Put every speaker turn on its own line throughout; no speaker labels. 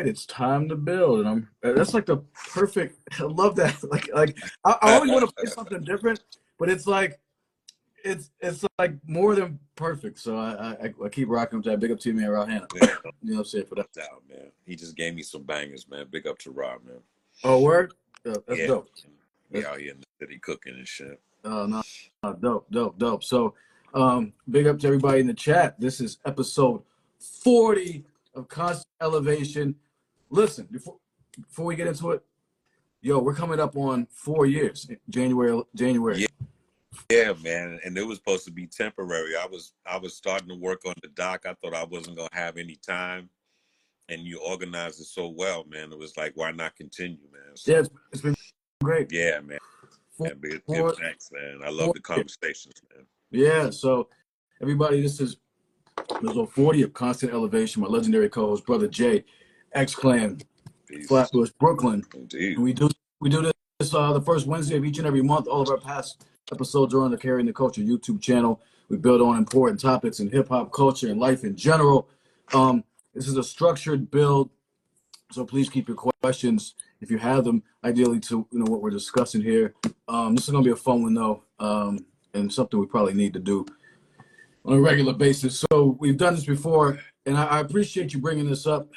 it's time to build, and that's like the perfect. I love that. I always want to play something different, but it's like more than perfect. So I keep rocking with that. Big up to you, man, Rob Hanna.
Yeah,
You know what I'm saying for that.
no doubt, man. He just gave me some bangers, man. Big up to Rob, man.
Oh, word. That's
Yeah,
dope.
we
That's
out here in the city cooking and shit.
no, no, dope. So, big up to everybody in the chat. This is episode 40 of Constant Elevation. Listen, before we get into it, yo, we're coming up on 4 years, January.
Yeah, yeah, man. And it was supposed to be temporary. I was starting to work on the doc. I thought I wasn't gonna have any time, and you organized it so well, man. It was like, why not continue, man?
Yeah,
So
it's been great.
yeah, man.
Four,
And big
four,
thanks, man. I love
four
the
years.
conversations, man.
Yeah, so everybody, this is episode 40 of Constant Elevation. My legendary co-host, Brother Jay, X-Clan,
Peace.
Flatbush, Brooklyn.
Indeed.
And we do this the first Wednesday of each and every month. All of our past episodes are on the Carrying the Culture YouTube channel. We build on important topics in hip-hop culture and life in general. This is a structured build, so please keep your questions, if you have them, ideally to what we're discussing here. This is going to be a fun one, though, and something we probably need to do on a regular basis. So we've done this before, and I appreciate you bringing this up.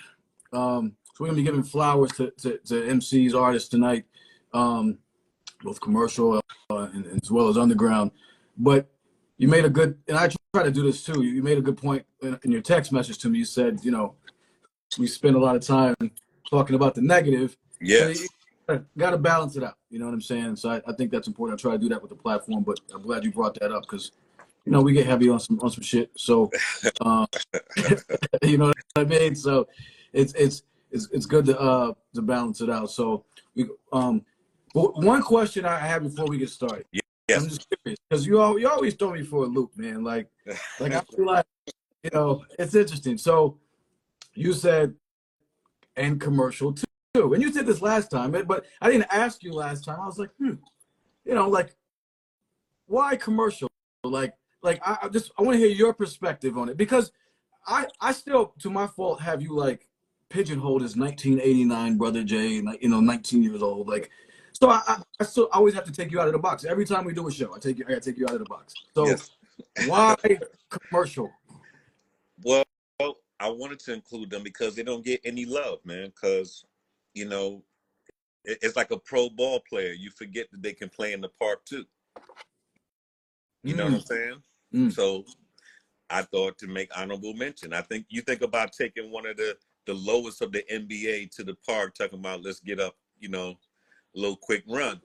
So we're gonna be giving flowers to MCs, artists tonight, both commercial and as well as underground. But you made a good, and I try to do this too. You made a good point in your text message to me. You said, we spend a lot of time talking about the negative.
Yes.
You got to balance it out. You know what I'm saying? So I think that's important. I try to do that with the platform, but I'm glad you brought that up because we get heavy on some shit. So, you know what I mean? So, it's good to balance it out. So, one question I have before we get started.
Yes.
I'm just curious because you always throw me for a loop, man. Like I feel like it's interesting. So, you said and commercial too, and you did this last time, but I didn't ask you last time. I was like, like why commercial? I want to hear your perspective on it because I still, to my fault, have you like pigeonholed as 1989 Brother Jay, 19 years old. Like, so I still always have to take you out of the box. Every time we do a show, I gotta take you out of the box. So
Yes.
why commercial?
Well, I wanted to include them because they don't get any love, man. Because, it's like a pro ball player. You forget that they can play in the park too. You know what I'm saying? So I thought to make honorable mention. I think you think about taking one of the lowest of the NBA to the park, talking about let's get up, a little quick run.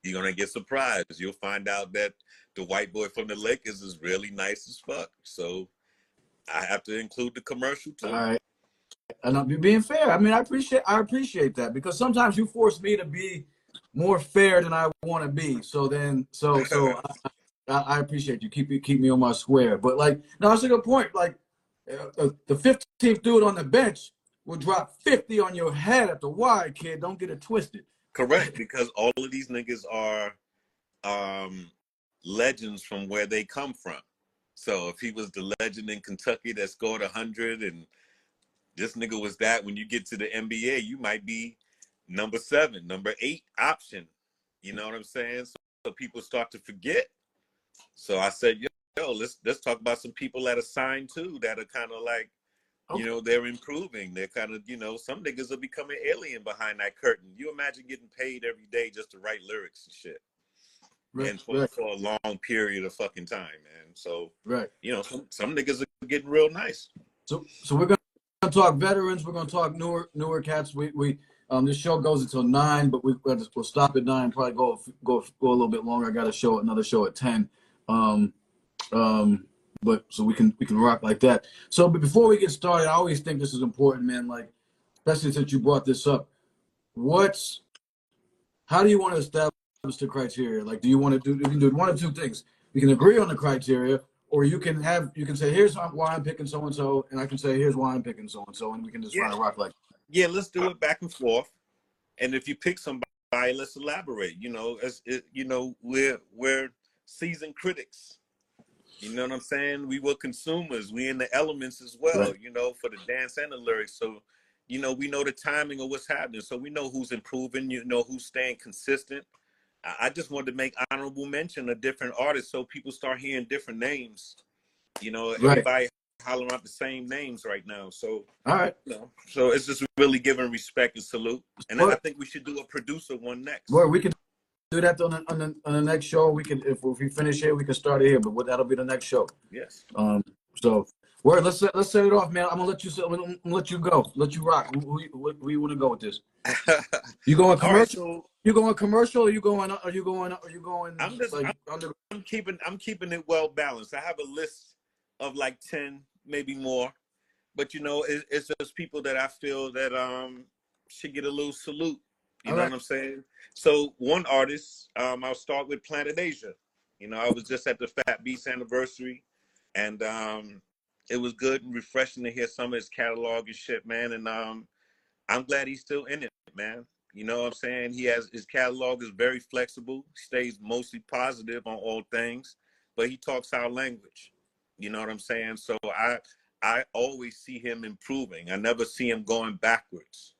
You're gonna get surprised. You'll find out that the white boy from the Lakers is really nice as fuck. So I have to include the commercial too.
All right. And I'm being fair. I mean, I appreciate that because sometimes you force me to be more fair than I want to be. So I appreciate you. Keep me on my square. But no, that's a good point. Like the 15th dude on the bench will drop 50 on your head at the wide, kid. Don't get it twisted.
Correct, because all of these niggas are legends from where they come from. So if he was the legend in Kentucky that scored 100 and this nigga was that, when you get to the NBA, you might be number 7, number 8 option. You know what I'm saying? So people start to forget. So I said, yo, let's talk about some people that are signed too, that are kind of like,
Okay.
they're improving. They're kind of, some niggas are becoming alien behind that curtain. You imagine getting paid every day just to write lyrics and shit.
Right,
And for a long period of fucking time, man. So,
right.
Some niggas are getting real nice.
So we're gonna talk veterans. We're gonna talk newer cats. This show goes until 9, but we'll stop at 9. Probably go a little bit longer. I got another show at 10. But so we can rock like that. So, but before we get started, I always think this is important, man. Like, especially since you brought this up, how do you want to establish the criteria? Like, do you want to do? You can do one of two things. You can agree on the criteria, or you can say, here's why I'm picking so and so, and I can say, here's why I'm picking so and so, and we can just find a rock like.
Yeah, let's do it back and forth. And if you pick somebody, let's elaborate. We're seasoned critics. You know what I'm saying? We were consumers. We in the elements as well,
Right.
for the dance and the lyrics. So, you know, we know the timing of what's happening. So we know who's improving, you know, who's staying consistent. I just wanted to make honorable mention of different artists so people start hearing different names. You know,
Right.
everybody hollering out the same names right now. So,
all right.
You know, so it's just really giving respect and salute. And I think we should do a producer one next.
Well, we can do that on the next show. We can, if we finish here, we can start it here. But that'll be the next show.
Yes.
So, word. Let's set it off, man. I'm gonna let you go. Let you rock. Who you want to go with this? You going commercial? Right, so, you going commercial? Or you going? Are you going? I'm
keeping it well balanced. I have a list of like 10, maybe more. But you know, it's just people that I feel that should get a little salute. You know what I'm saying? So one artist, I'll start with Planet Asia. You know, I was just at the Fat Beats anniversary, and it was good and refreshing to hear some of his catalog and shit, man. And I'm glad he's still in it, man. You know what I'm saying? His catalog is very flexible, stays mostly positive on all things, but he talks our language. You know what I'm saying? So I always see him improving. I never see him going backwards.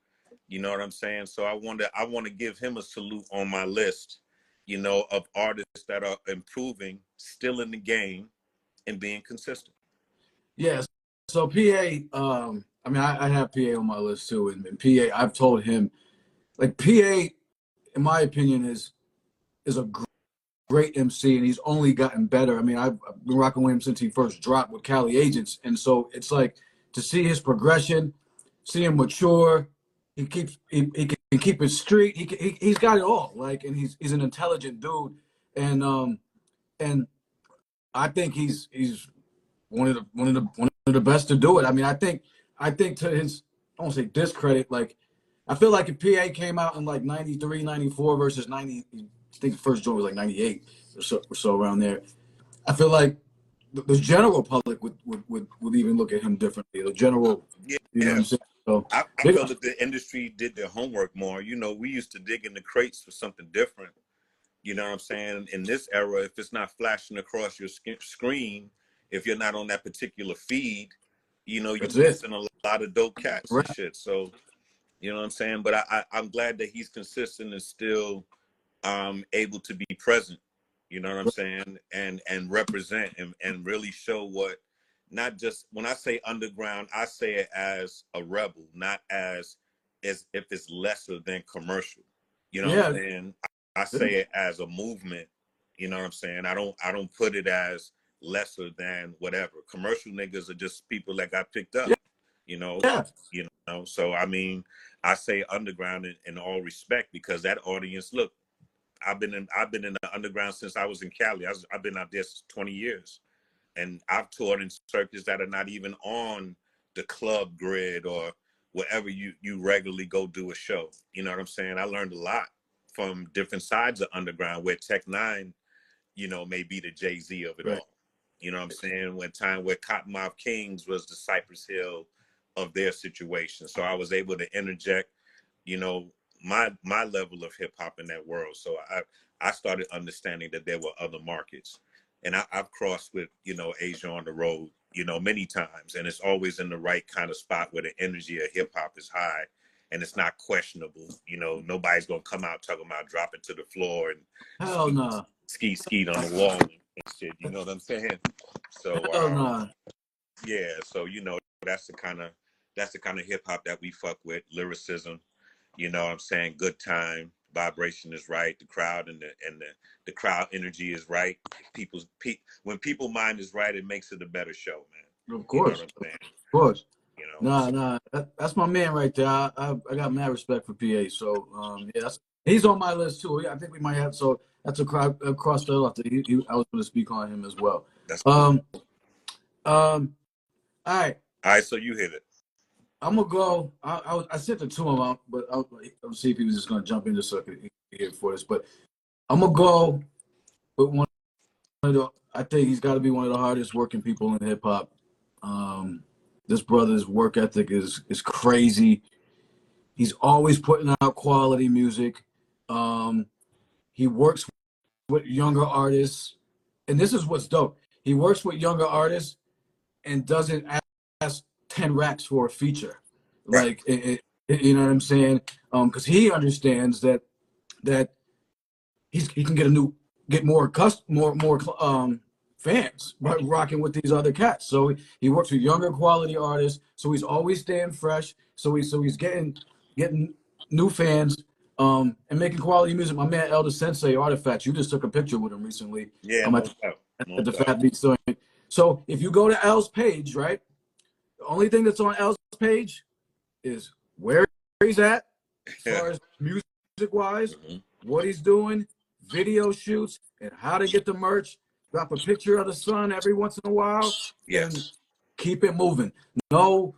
You know what I'm saying? So I want to give him a salute on my list, you know, of artists that are improving, still in the game, and being consistent.
Yes. So PA, I mean, I have PA on my list too, and PA, I've told him, like, PA, in my opinion, is a great MC, and he's only gotten better. I mean, I've been rocking with him since he first dropped with Cali Agents, and so it's like to see his progression, see him mature. He can keep it street. He's got it all. Like, and he's an intelligent dude, and I think he's one of the best to do it. I mean, I think to his, I won't say discredit, like, I feel like if PA came out in like 93, 94 versus 90, I think the first joint was like 98 or so around there. I feel like the general public would even look at him differently. The general,
yeah.
You know what I'm saying? So
I feel that the industry did their homework more. You know, we used to dig in the crates for something different. You know what I'm saying? In this era, if it's not flashing across your screen, if you're not on that particular feed, you know, you're missing a lot of dope cats and shit. So, you know what I'm saying? But I'm glad that he's consistent and still able to be present. You know what I'm saying? And represent and really show what, not just when I say underground, I say it as a rebel, not as if it's lesser than commercial. You know what I'm saying? I say it as a movement. You know what I'm saying? I don't put it as lesser than whatever. Commercial niggas are just people that got picked up. You know? You know. So I mean, I say underground in all respect, because that audience, look, I've been in the underground since I was in Cali. I've been out there 20 years. And I've toured in circuits that are not even on the club grid or wherever you regularly go do a show. You know what I'm saying? I learned a lot from different sides of underground, where Tech Nine, you know, may be the Jay-Z of it all. You know what I'm saying? Where Cottonmouth Kings was the Cypress Hill of their situation. So I was able to interject, you know, my level of hip hop in that world. So I started understanding that there were other markets. And I've crossed with, you know, Asia on the road, you know, many times. And it's always in the right kind of spot where the energy of hip hop is high and it's not questionable. You know, nobody's going to come out talking about dropping to the floor and skeet on the wall and shit. You know what I'm saying? So, yeah. So, you know, that's the kind of hip hop that we fuck with. Lyricism, you know what I'm saying? Good time. Vibration is right, the crowd and the crowd energy is right. When people mind is right, it makes it a better show, man.
Of course,
you know what I'm saying?
Of course.
You know,
that's my man right there. I got mad respect for PA. So he's on my list too. I think we might have. So that's a cross the off. I was going to speak on him as well.
That's cool.
All right.
So you hit it.
I'm gonna go. I sent the two of them out, but I'll see if he was just gonna jump in the circuit here for this. But I'm gonna go with one of the. I think he's got to be one of the hardest working people in hip hop. This brother's work ethic is crazy. He's always putting out quality music. He works with younger artists, and this is what's dope. He works with younger artists and doesn't ask 10 racks for a feature.
Right.
Like, you know what I'm saying? Because he understands that he can get more fans by rocking with these other cats. So he works with younger quality artists. So he's always staying fresh. So he's getting new fans. And making quality music. My man Elder Sensei Artifacts, you just took a picture with him recently.
Yeah,
At, at the Fat Beat Store. So if you go to L's page, right, the only thing that's on L's page is where he's at as far as music wise, what he's doing, video shoots, and how to get the merch. Drop a picture of the sun every once in a while, and keep it moving. No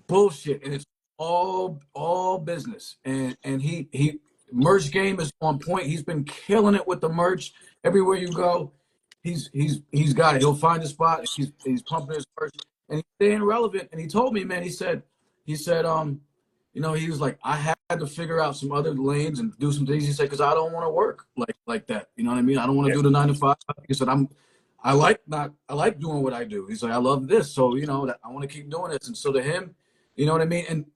bullshit, and it's all business. And he merch game is on point. He's been killing it with the merch everywhere you go. He's got it. He'll find a spot. He's pumping his merch and he's staying relevant. And he told me, man, he said, you know, he was like, I had to figure out some other lanes and do some things. He said, because I don't want to work like that. You know what I mean? I don't want to do the 9 to 5. He said, I like doing what I do. He's like, I love this. So, you know, I want to keep doing this. And so to him, you know what I mean? And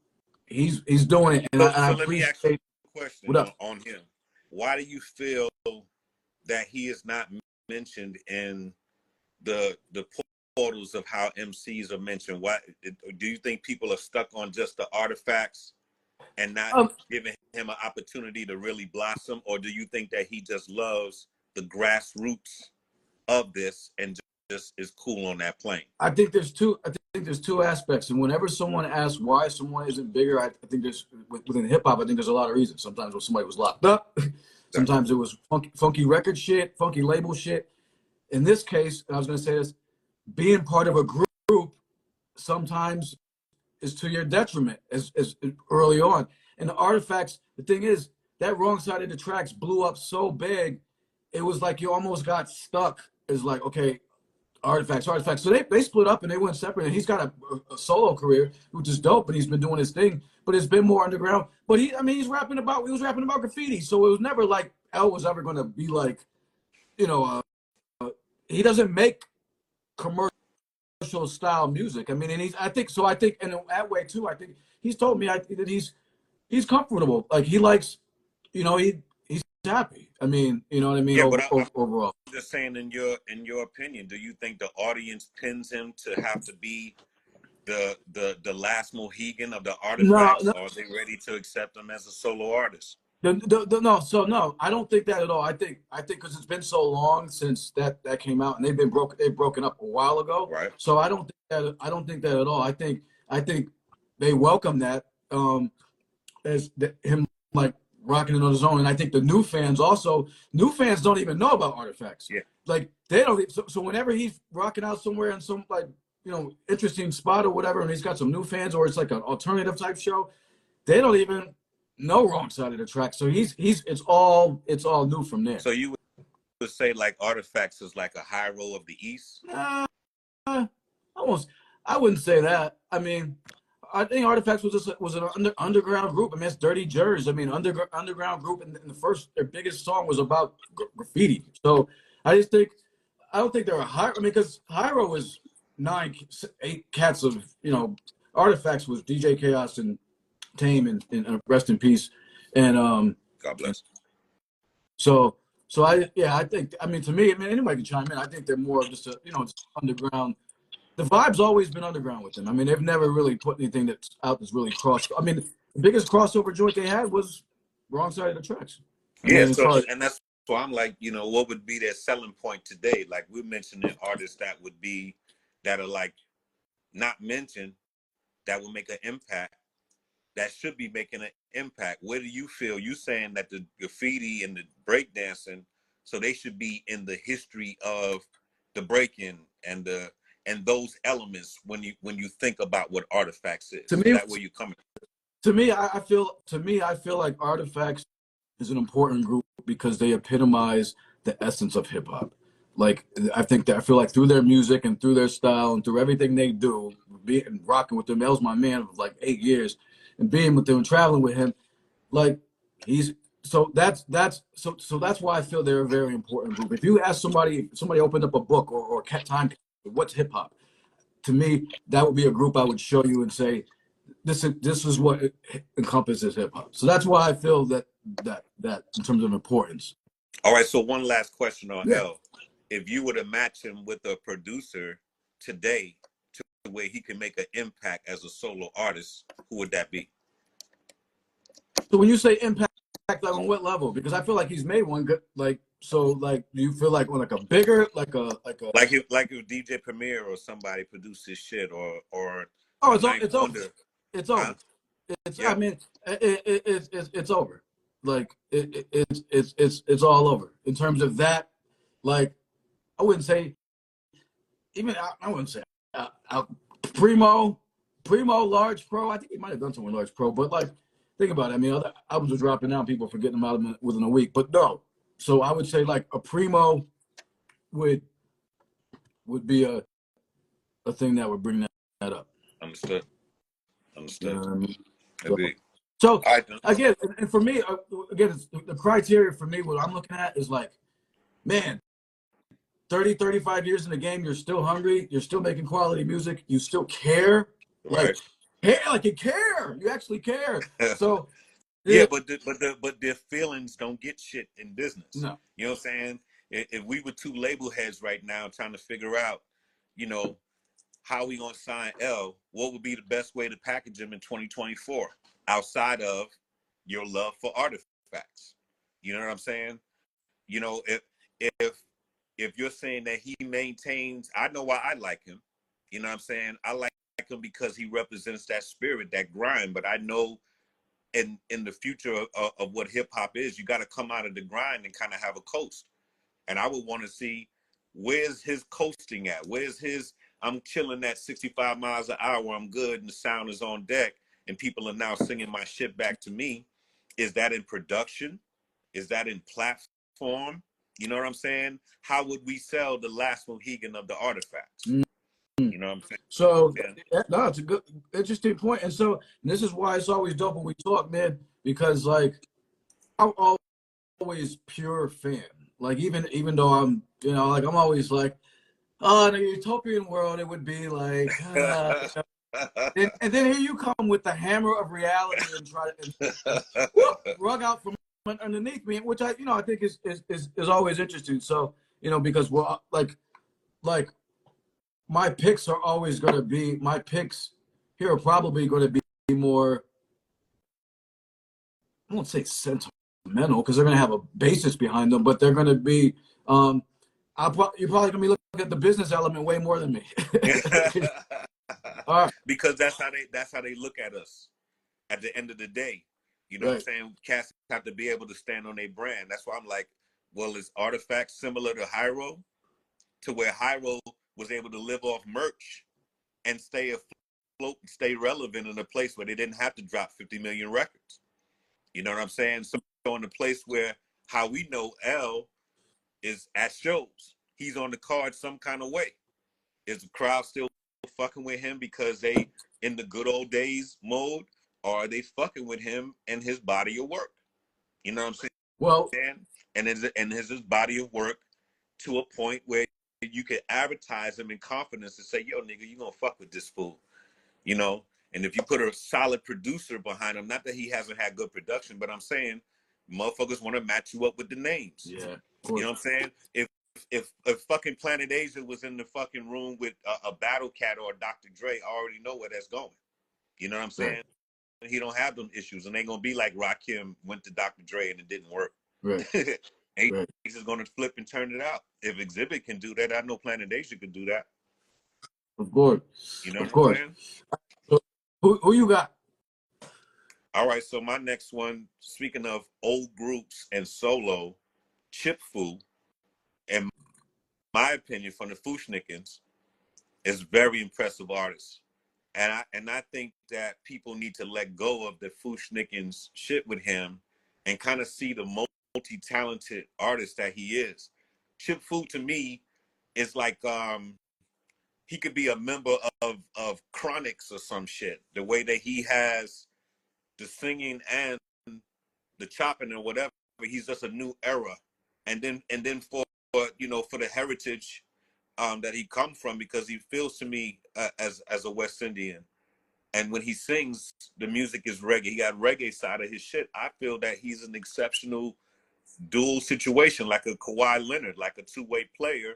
he's doing it. And
so
I
let me ask you a question on him. Why do you feel that he is not mentioned in the portals of how MCs are mentioned? Why do you think people are stuck on just the artifacts and not giving him an opportunity to really blossom? Or do you think that he just loves the grassroots of this and just is cool on that plane? I think there's two aspects. And whenever someone asks why someone isn't bigger, I think there's within hip hop, I think there's a lot of reasons. Sometimes when somebody was locked up, sometimes it was funky record shit, funky label shit. In this case, I was going to say this, being part of a group sometimes is to your detriment as early on. And the artifacts, the thing is, that Wrong Side of the Tracks blew up so big, it was like you almost got stuck. It's like, okay, artifacts. So they split up and they went separate. And he's got a solo career, which is dope, and he's been doing his thing. But it's been more underground. But he was rapping about graffiti. So it was never like L was ever going to be like, you know, he doesn't make commercial style music. I mean, and I think in that way too, I think he's told me that he's comfortable. Like he likes, you know, he's happy. I mean, you know what I mean? Yeah,
overall.
I'm just saying, in your opinion, do you think the audience pins him to have to be the last Mohegan of the artifacts? No. Or are they ready to accept him as a solo artist?
No, I don't think that at all. I think because it's been so long since that came out, and they've broken up a while ago.
Right.
So I don't think that at all. I think they welcome that as him like rocking it on his own. And I think the new fans don't even know about artifacts.
Yeah.
Like they don't. So whenever he's rocking out somewhere in some like, you know, interesting spot or whatever, and he's got some new fans, or it's like an alternative type show, they don't even know Wrong Side of the Track. So it's all new from there.
So you would say like artifacts is like a high roll of the East?
Almost. I wouldn't say that. I mean, I think Artifacts was an underground group. I mean, it's Dirty Jers. I mean, underground group, and their biggest song was about graffiti. So I don't think they're a high. I mean, because Hyro was 8 cats of, you know, Artifacts was DJ Chaos and Tame and rest in peace. And
God bless.
So I think, I mean, to me, I mean, anybody can chime in. I think they're more of just just underground. The vibe's always been underground with them. I mean, they've never really put anything that's really crossed. I mean, the biggest crossover joint they had was Wrong Side of the Tracks.
And that's why I'm like, you know, what would be their selling point today? Like we're mentioning artists that are like not mentioned, that will make an impact, that should be making an impact. Where do you feel? You saying that the graffiti and the breakdancing, so they should be in the history of the breaking and those elements when you think about what Artifacts is.
To me,
that where you coming?
To me, I feel like Artifacts is an important group because they epitomize the essence of hip hop. Like I feel like through their music and through their style and through everything they do, being rocking with them. That was my man for like 8 years, and being with them and traveling with him, like that's why I feel they're a very important group. If you ask somebody opened up a book or time, what's hip hop? To me, that would be a group I would show you and say, this is what it encompasses hip hop. So that's why I feel that in terms of importance.
All right. So one last question on
Yeah.
L. If you were to match him with a producer today to where he can make an impact as a solo artist, who would that be?
So when you say impact, like on what level? Because I feel like he's made one good. Like so, like do you feel like on like a bigger, like a
like if DJ Premier or somebody produced his shit or
oh,
a
it's
Ninth
it's over.
Wonder?
It's
Huh?
over. It's I
Yeah.
mean it's over. Like it's all over in terms of that. Like I wouldn't say even I wouldn't say Primo Large Pro. I think he might have done something with Large Pro, but like think about it. I mean, other albums are dropping out, people forgetting them out within a week. But no, so I would say like a Primo would be a thing that would bring that up.
Understood.
You know what I mean?
Agreed.
So
All right.
again, and for me, again, the criteria for me, what I'm looking at is like, man, 30, 35 years in the game, you're still hungry, you're still making quality music, you still care, like,
Right.
hey, like you care, you actually care. So
Yeah,
yeah,
but their feelings don't get shit in business.
no,
You know what I'm saying? If we were two label heads right now trying to figure out, you know, how we gonna sign L, what would be the best way to package him in 2024 outside of your love for artifacts? You know what I'm saying? You know, if if you're saying that he maintains, I know why I like him. You know what I'm saying? I like him because he represents that spirit, that grind. But I know in the future of what hip hop is, you got to come out of the grind and kind of have a coast. And I would want to see where's his coasting at? Where's his I'm chilling at 65 miles an hour, I'm good, and the sound is on deck, and people are now singing my shit back to me. Is that in production? Is that in platform? You know what I'm saying? How would we sell the last Mohegan of the artifacts?
mm-hmm.
You know what I'm saying?
So
Yeah.
no, it's a good, interesting point. And so this is why it's always dope when we talk, man, because like I'm always pure fan. Like even though I'm, you know, like I'm always like, oh, in a utopian world, it would be like, and then here you come with the hammer of reality and try to whoop, rug out from underneath me, which I, you know, I think is always interesting. So, you know, because we're like my picks are always going to be my picks here are probably going to be more. I won't say sentimental because they're going to have a basis behind them, but they're going to be. You're probably going to be looking at the business element way more than me. All right.
Because that's how they look at us at the end of the day. You know what I'm
Right.
saying? Cats have to be able to stand on their brand. That's why I'm like, well, is Artifact similar to Hyro? To where Hyro was able to live off merch and stay afloat and stay relevant in a place where they didn't have to drop 50 million records. You know what I'm saying? So in a place where how we know L is at shows. He's on the card some kind of way. Is the crowd still fucking with him because they in the good old days mode, or are they fucking with him and his body of work? You know what I'm saying?
Well,
And is his body of work to a point where you could advertise him in confidence and say, "Yo, nigga, you gonna fuck with this fool," you know? And if you put a solid producer behind him, not that he hasn't had good production, but I'm saying, motherfuckers want to match you up with the names.
yeah,
you know what I'm saying? If fucking Planet Asia was in the fucking room with a Battle Cat or a Dr. Dre, I already know where that's going. You know what I'm saying?
right.
He don't have them issues, and they gonna be like Rakim went to Dr. Dre and it didn't work.
Right.
He's
Right.
just gonna flip and turn it out. If Exhibit can do that, I know Planet Asia could do that.
Of course.
You know
Of
what I'm
course.
saying?
So, who you got?
All right, so my next one, speaking of old groups and solo, Chip Fu, in my opinion, from the Fushnikins, is very impressive artist. And I think that people need to let go of the Fushnikins shit with him and kind of see the multi-talented artist that he is. Chip Fu to me is like he could be a member of Chronics or some shit. The way that he has the singing and the chopping or whatever, he's just a new era. And then for for the heritage that he come from, because he feels to me as a West Indian, And when he sings, the music is reggae. He got reggae side of his shit. I feel that he's an exceptional dual situation, like a Kawhi Leonard, like a two-way player.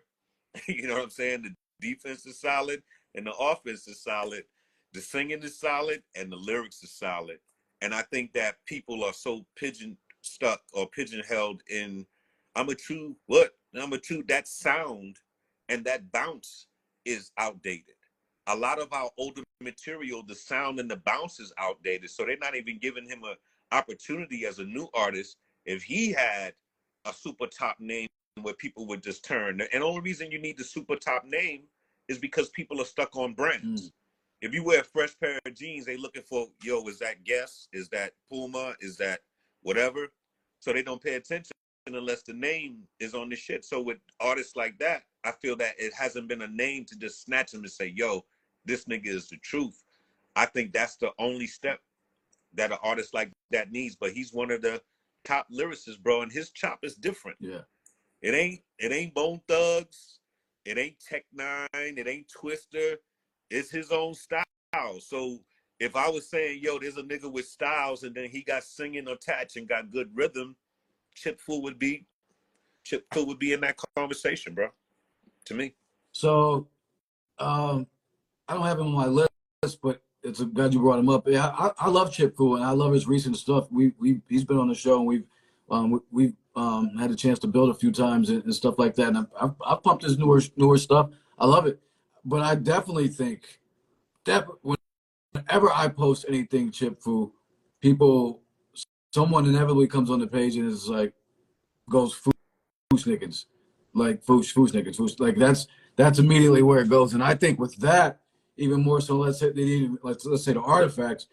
You know what I'm saying? The defense is solid and the offense is solid. The singing is solid and the lyrics is solid. And I think that people are so pigeon stuck or pigeon held in I'm a two what? Number two, that sound and that bounce is outdated. A lot of our older material, the sound and the bounce is outdated. So they're not even giving him an opportunity as a new artist. If he had a super top name where people would just turn. And the only reason you need the super top name is because people are stuck on brands. If you wear a fresh pair of jeans, they looking for, yo, is that Guess? Is that Puma? Is that whatever? So they don't pay attention unless the name is on the shit. So with artists like that, I feel that it hasn't been a name to just snatch them and say, yo, this nigga is the truth. I think that's the only step that an artist like that needs. But he's one of the top lyricists, bro, and his chop is different.
Yeah.
It ain't Bone Thugs, it ain't Tech Nine, it ain't Twister. It's his own style. So if I was saying, yo, there's a nigga with styles and then he got singing attached and got good rhythm, Chip Fu would be in that conversation, bro. To me.
So I don't have him on my list, but it's glad you brought him up. Yeah, I love Chip Fu and I love his recent stuff. He's been on the show and we've had a chance to build a few times and stuff like that. And I've pumped his newer stuff. I love it, but I definitely think that whenever I post anything Chip Fu, someone inevitably comes on the page and is like, goes Foosnickens, like Foosnickens, like that's immediately where it goes. And I think with that, even more so, let's say the Artifacts,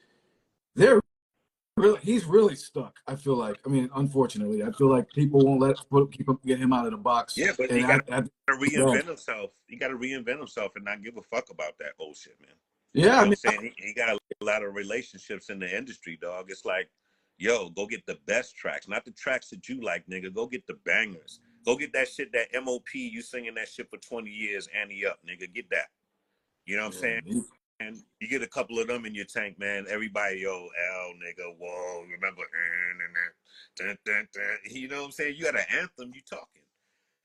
he's really stuck. I feel like, I mean, unfortunately, I feel like people won't get him out of the box.
Yeah, but
and
he got to reinvent himself. He got to reinvent himself and not give a fuck about that old shit, man.
Yeah,
you know what I'm saying? He got a lot of relationships in the industry, dog. It's like, yo, go get the best tracks, not the tracks that you like, nigga. Go get the bangers. Go get that shit, that MOP, you singing that shit for 20 years, Annie up, nigga. Get that. You know what I'm saying? And you get a couple of them in your tank, man. Everybody, yo, L, nigga, whoa, remember, you know what I'm saying? You got an anthem, you talking.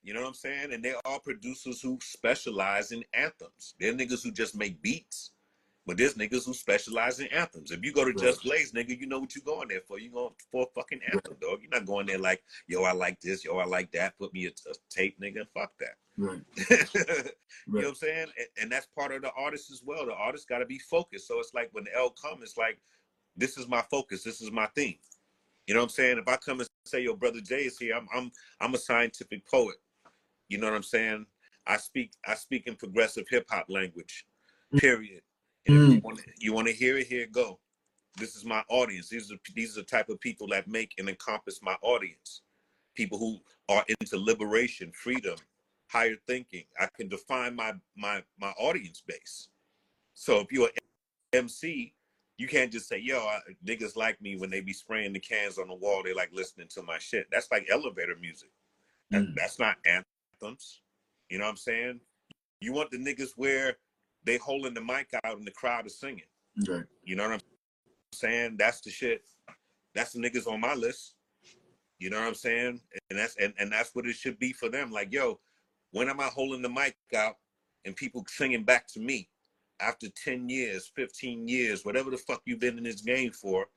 You know what I'm saying? And they're all producers who specialize in anthems. They're niggas who just make beats. But there's niggas who specialize in anthems. If you go to Just Blaze, nigga, you know what you're going there for. You going for a fucking anthem, dog. You're not going there like, yo, I like this, yo, I like that. Put me a tape, nigga. Fuck that.
Right.
You know what I'm saying? And that's part of the artist as well. The artist got to be focused. So it's like when the L comes, it's like, this is my focus. This is my theme. You know what I'm saying? If I come and say, yo, Brother Jay is here, I'm a scientific poet. You know what I'm saying? I speak in progressive hip hop language. Period. And if you want to hear it, here it go. This is my audience. These are the type of people that make and encompass my audience. People who are into liberation, freedom, higher thinking. I can define my audience base. So if you're an MC, you can't just say, yo, niggas like me when they be spraying the cans on the wall. They like listening to my shit. That's like elevator music. That's not anthems. You know what I'm saying? You want the niggas where they holding the mic out and the crowd is singing.
Right.
You know what I'm saying? That's the shit. That's the niggas on my list. You know what I'm saying? And that's what it should be for them. Like, yo, when am I holding the mic out and people singing back to me after 10 years, 15 years, whatever the fuck you've been in this game for?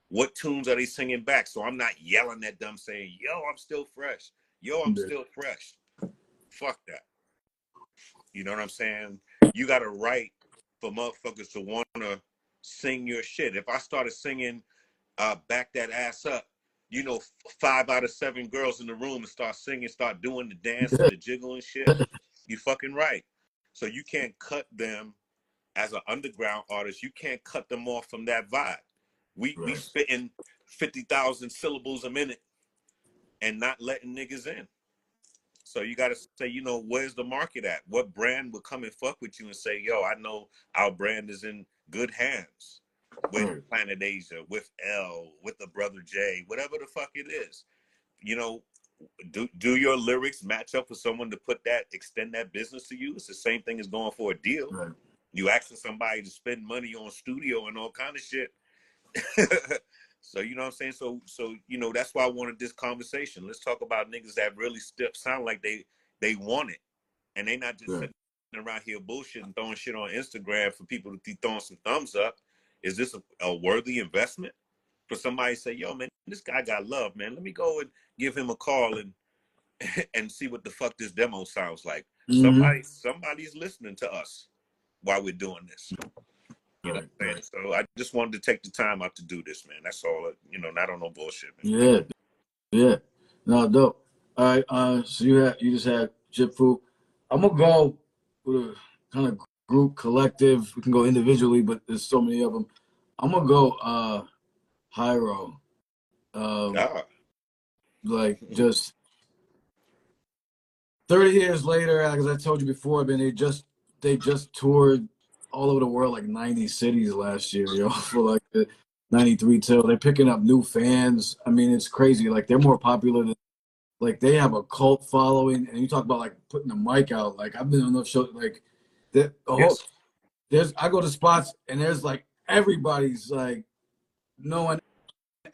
What tunes are they singing back? So I'm not yelling at them saying, yo, I'm still fresh. Yo, I'm still fresh. Fuck that. You know what I'm saying? You got to write for motherfuckers to want to sing your shit. If I started singing Back That Ass Up, you know, 5 out of 7 girls in the room and start singing, start doing the dance and the jiggle and shit, you fucking right. So you can't cut them as an underground artist. You can't cut them off from that vibe. We spitting 50,000 syllables a minute and not letting niggas in. So you got to say, you know, where's the market at? What brand would come and fuck with you and say, yo, I know our brand is in good hands with Planet Asia, with L, with the Brother J, whatever the fuck it is. You know, do your lyrics match up for someone to extend that business to you? It's the same thing as going for a deal.
Right.
You asking somebody to spend money on studio and all kind of shit. So you know what I'm saying? So you know, that's why I wanted this conversation. Let's talk about niggas that really sound like they want it. And they not just sitting around here bullshitting, throwing shit on Instagram for people to be throwing some thumbs up. Is this a worthy investment for somebody to say, yo, man, this guy got love, man. Let me go and give him a call and and see what the fuck this demo sounds like. Somebody's listening to us while we're doing this. You know what I'm saying? So I just wanted to take the time out to do this, man. That's all. You know, not on no bullshit,
man. Yeah. No, dope. All right. So you just had Jip Fu. I'm gonna go with a kind of group collective. We can go individually, but there's so many of them. I'm gonna go Hyro. Like just 30 years later, as I told you before, man, they just toured all over the world, like 90 cities last year, yo, for like the 93 till. They're picking up new fans. I mean, it's crazy. Like they're more popular than, like they have a cult following. And you talk about like putting the mic out. Like I've been on enough shows, like that. I go to spots and there's like everybody's like knowing.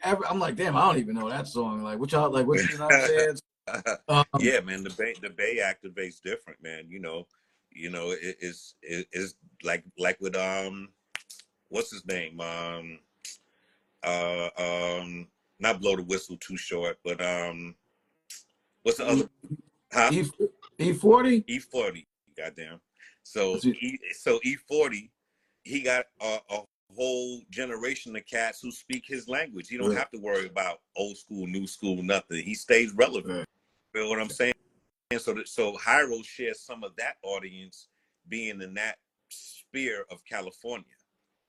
I'm like, damn, I don't even know that song. Like, what y'all like? What you know what I'm saying?
Yeah, man, the Bay activates different, man. You know, it's like with what's his name? Not Blow the Whistle Too Short, but what's the other? Huh?
E40.
E40. Goddamn. So E40, he got a whole generation of cats who speak his language. He don't have to worry about old school, new school, nothing. He stays relevant. Feel what I'm saying? And so Hyro shares some of that audience being in that sphere of California.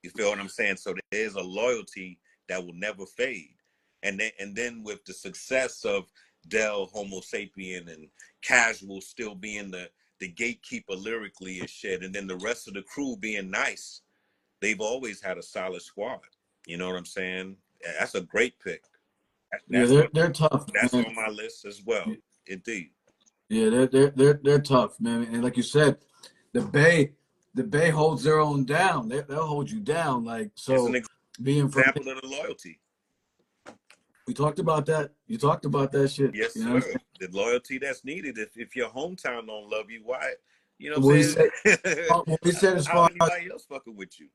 You feel what I'm saying? So there's a loyalty that will never fade. And then with the success of Del, Homo Sapien, and Casual still being the gatekeeper lyrically and shit, and then the rest of the crew being nice, they've always had a solid squad. You know what I'm saying? That's a great pick.
They're tough.
That's
man.
on my list as well. Indeed.
Yeah, they're tough, man. And like you said, the Bay holds their own down. They'll hold you down. Like so, being from
example of the loyalty.
We talked about that. You talked about that shit.
Yes,
you know
sir. The loyalty that's needed. If your hometown don't love you, why? You know
what
I'm saying?
We said as
how
far
anybody else fucking with you?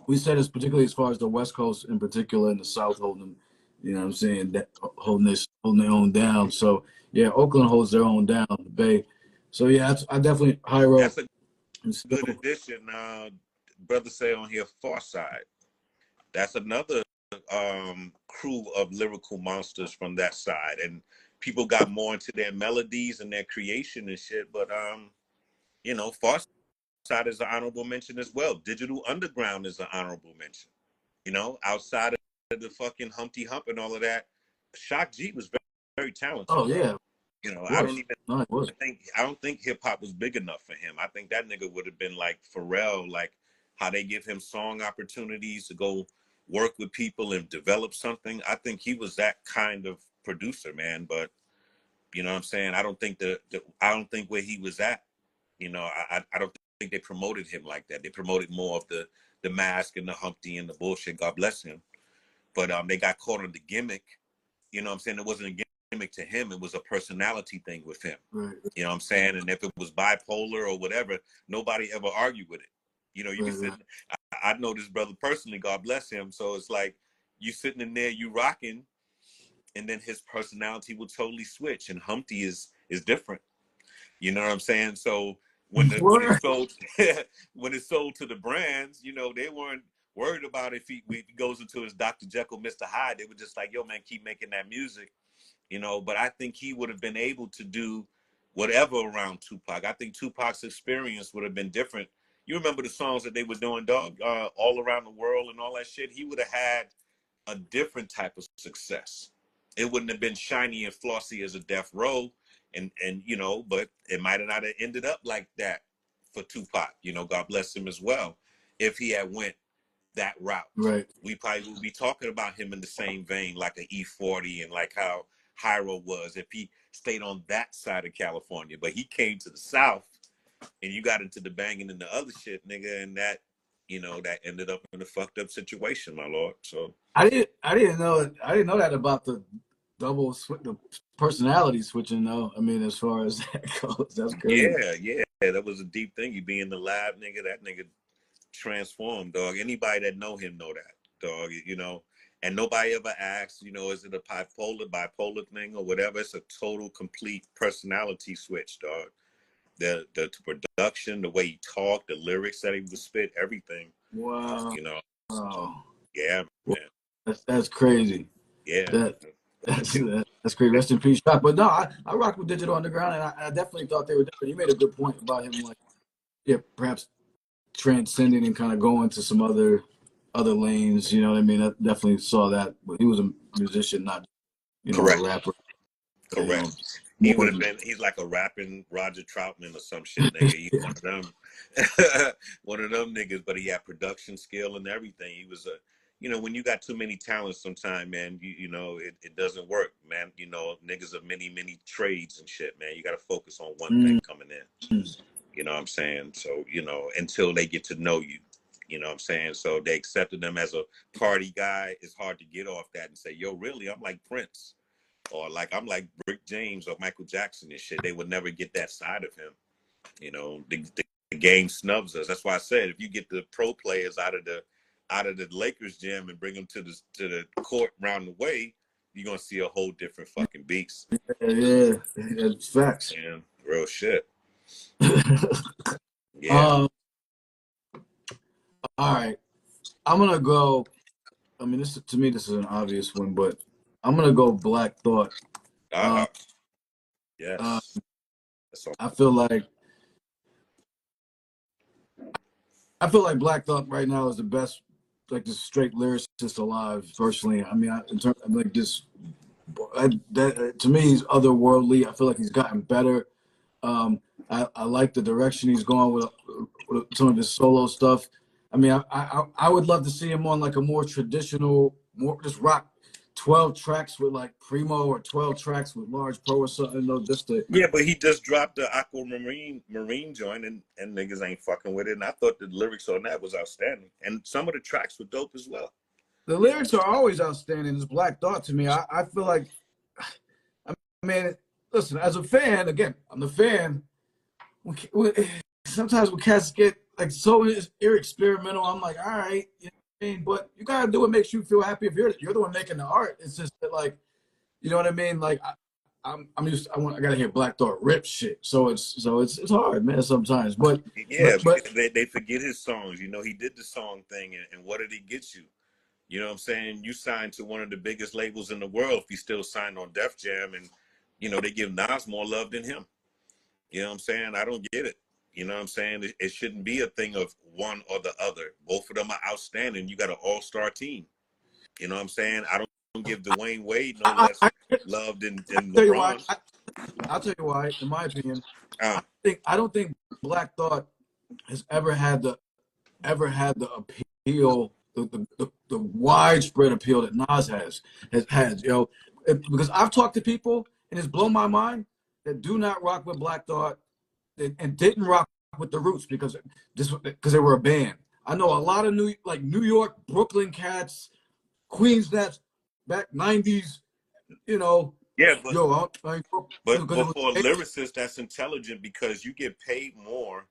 We said as particularly as far as the West Coast in particular and the South holding them, you know what I'm saying, that holding their own down. So yeah, Oakland holds their own down, the Bay. So yeah, I definitely Hyro.
That's a good addition. Brother say on here, Far Side. That's another crew of lyrical monsters from that side, and people got more into their melodies and their creation and shit. But you know, Far Side is an honorable mention as well. Digital Underground is an honorable mention. You know, outside of the fucking Humpty Hump and all of that, Shock G was very, very talented.
Oh yeah.
You know, I don't think hip hop was big enough for him. I think that nigga would have been like Pharrell, like how they give him song opportunities to go work with people and develop something. I think he was that kind of producer, man. But you know what I'm saying? I don't think I don't think where he was at, you know, I don't think they promoted him like that. They promoted more of the Mask and the Humpty and the bullshit. God bless him. But they got caught on the gimmick. You know what I'm saying? It wasn't a gimmick to him. It was a personality thing with him.
Right.
You know what I'm saying? And if it was bipolar or whatever, nobody ever argued with it. You know, you be sitting. I know this brother personally. God bless him. So it's like you sitting in there, you rocking, and then his personality will totally switch. And Humpty is different. You know what I'm saying? So when it's sold when it's sold to the brands, you know, they weren't worried about if he goes into his Dr. Jekyll, Mr. Hyde. They were just like, yo, man, keep making that music. You know, but I think he would have been able to do whatever around Tupac. I think Tupac's experience would have been different. You remember the songs that they were doing, dog, all around the world and all that shit? He would have had a different type of success. It wouldn't have been shiny and flossy as a Death Row, and you know, but it might have not have ended up like that for Tupac. You know, God bless him as well. If he had went that route,
right,
we probably would be talking about him in the same vein, like an E40 and like how Hyro was if he stayed on that side of California. But he came to the South and you got into the banging and the other shit, nigga, and that, you know, that ended up in a fucked up situation, my lord. So
I didn't know that about the the personality switching though. I mean, as far as that goes, that's crazy.
yeah, that was a deep thing. You be in the lab, nigga. That nigga transformed, dog. Anybody that know him know that, dog. You know, and nobody ever asks, you know, is it a bipolar thing or whatever? It's a total, complete personality switch, dog. The production, the way he talked, the lyrics that he would spit, everything.
Wow.
You know,
Oh,
yeah, man.
that's crazy.
Yeah.
That that's great. Rest in peace, Shock. But no, I rock with Digital Underground, and I definitely thought they were different. You made a good point about him, like, yeah, perhaps transcending and kind of going to some other lanes. You know what I mean? I definitely saw that. But he was a musician, not a
Correct.
rapper. You know,
Correct. He
more
would have
than
been. He's like a rapping Roger Troutman or some shit, nigga. He's one of them, one of them niggas. But he had production skill and everything. He was a, you know, when you got too many talents, sometime, man, you know, it doesn't work, man. You know, niggas of many trades and shit, man. You got to focus on one thing coming in. You know what I'm saying? So, you know, until they get to know you. You know what I'm saying? So they accepted him as a party guy. It's hard to get off that and say, yo, really, I'm like Prince. Or like I'm like Rick James or Michael Jackson and shit. They would never get that side of him. You know, the game snubs us. That's why I said if you get the pro players out of the Lakers gym and bring them to the court round the way, you're gonna see a whole different fucking beast.
yeah, it's facts.
Yeah, real shit. Yeah.
All right, I'm gonna go. I mean, this to me, this is an obvious one, but I'm gonna go Black Thought. Uh, uh,
Yes.
I feel like Black Thought right now is the best, like, just straight lyricist alive. Personally, I mean, in terms of like this, that to me, he's otherworldly. I feel like he's gotten better. I like the direction he's going with some of his solo stuff. I mean, I would love to see him on like a more traditional, more just rock 12 tracks with like Primo or 12 tracks with Large Pro or something. No, just to
Yeah, but he just dropped the Aquamarine joint and niggas ain't fucking with it. And I thought the lyrics on that was outstanding. And some of the tracks were dope as well.
the lyrics are always outstanding. It's Black Thought to me. I feel like, I mean, listen, as a fan, again, I'm the fan. Sometimes when cats get like so experimental, I'm like, all right, you know what I mean? But you gotta do what makes you feel happy. If you're the one making the art, it's just that, like, you know what I mean? Like, I gotta hear Black Thought rip shit. So it's hard, man, sometimes.
Yeah,
But
they forget his songs. You know, he did the song thing, and what did he get you? You know what I'm saying? You signed to one of the biggest labels in the world if you still signed on Def Jam, and, you know, they give Nas more love than him. You know what I'm saying? I don't get it. You know what I'm saying? It shouldn't be a thing of one or the other. Both of them are outstanding. You got an all-star team. You know what I'm saying? I don't give Dwayne Wade no less love than
tell you why.
LeBron.
I'll tell you why. In my opinion,
Uh,
I don't think Black Thought has ever had the appeal, the widespread appeal that Nas has had. You know, because I've talked to people and it's blown my mind that do not rock with Black Thought and didn't rock with the Roots because they were a band. I know a lot of New York, Brooklyn cats, Queens nats, back '90s. You know,
yeah, but
yo, because it was.
for a lyricist, that's intelligent because you get paid more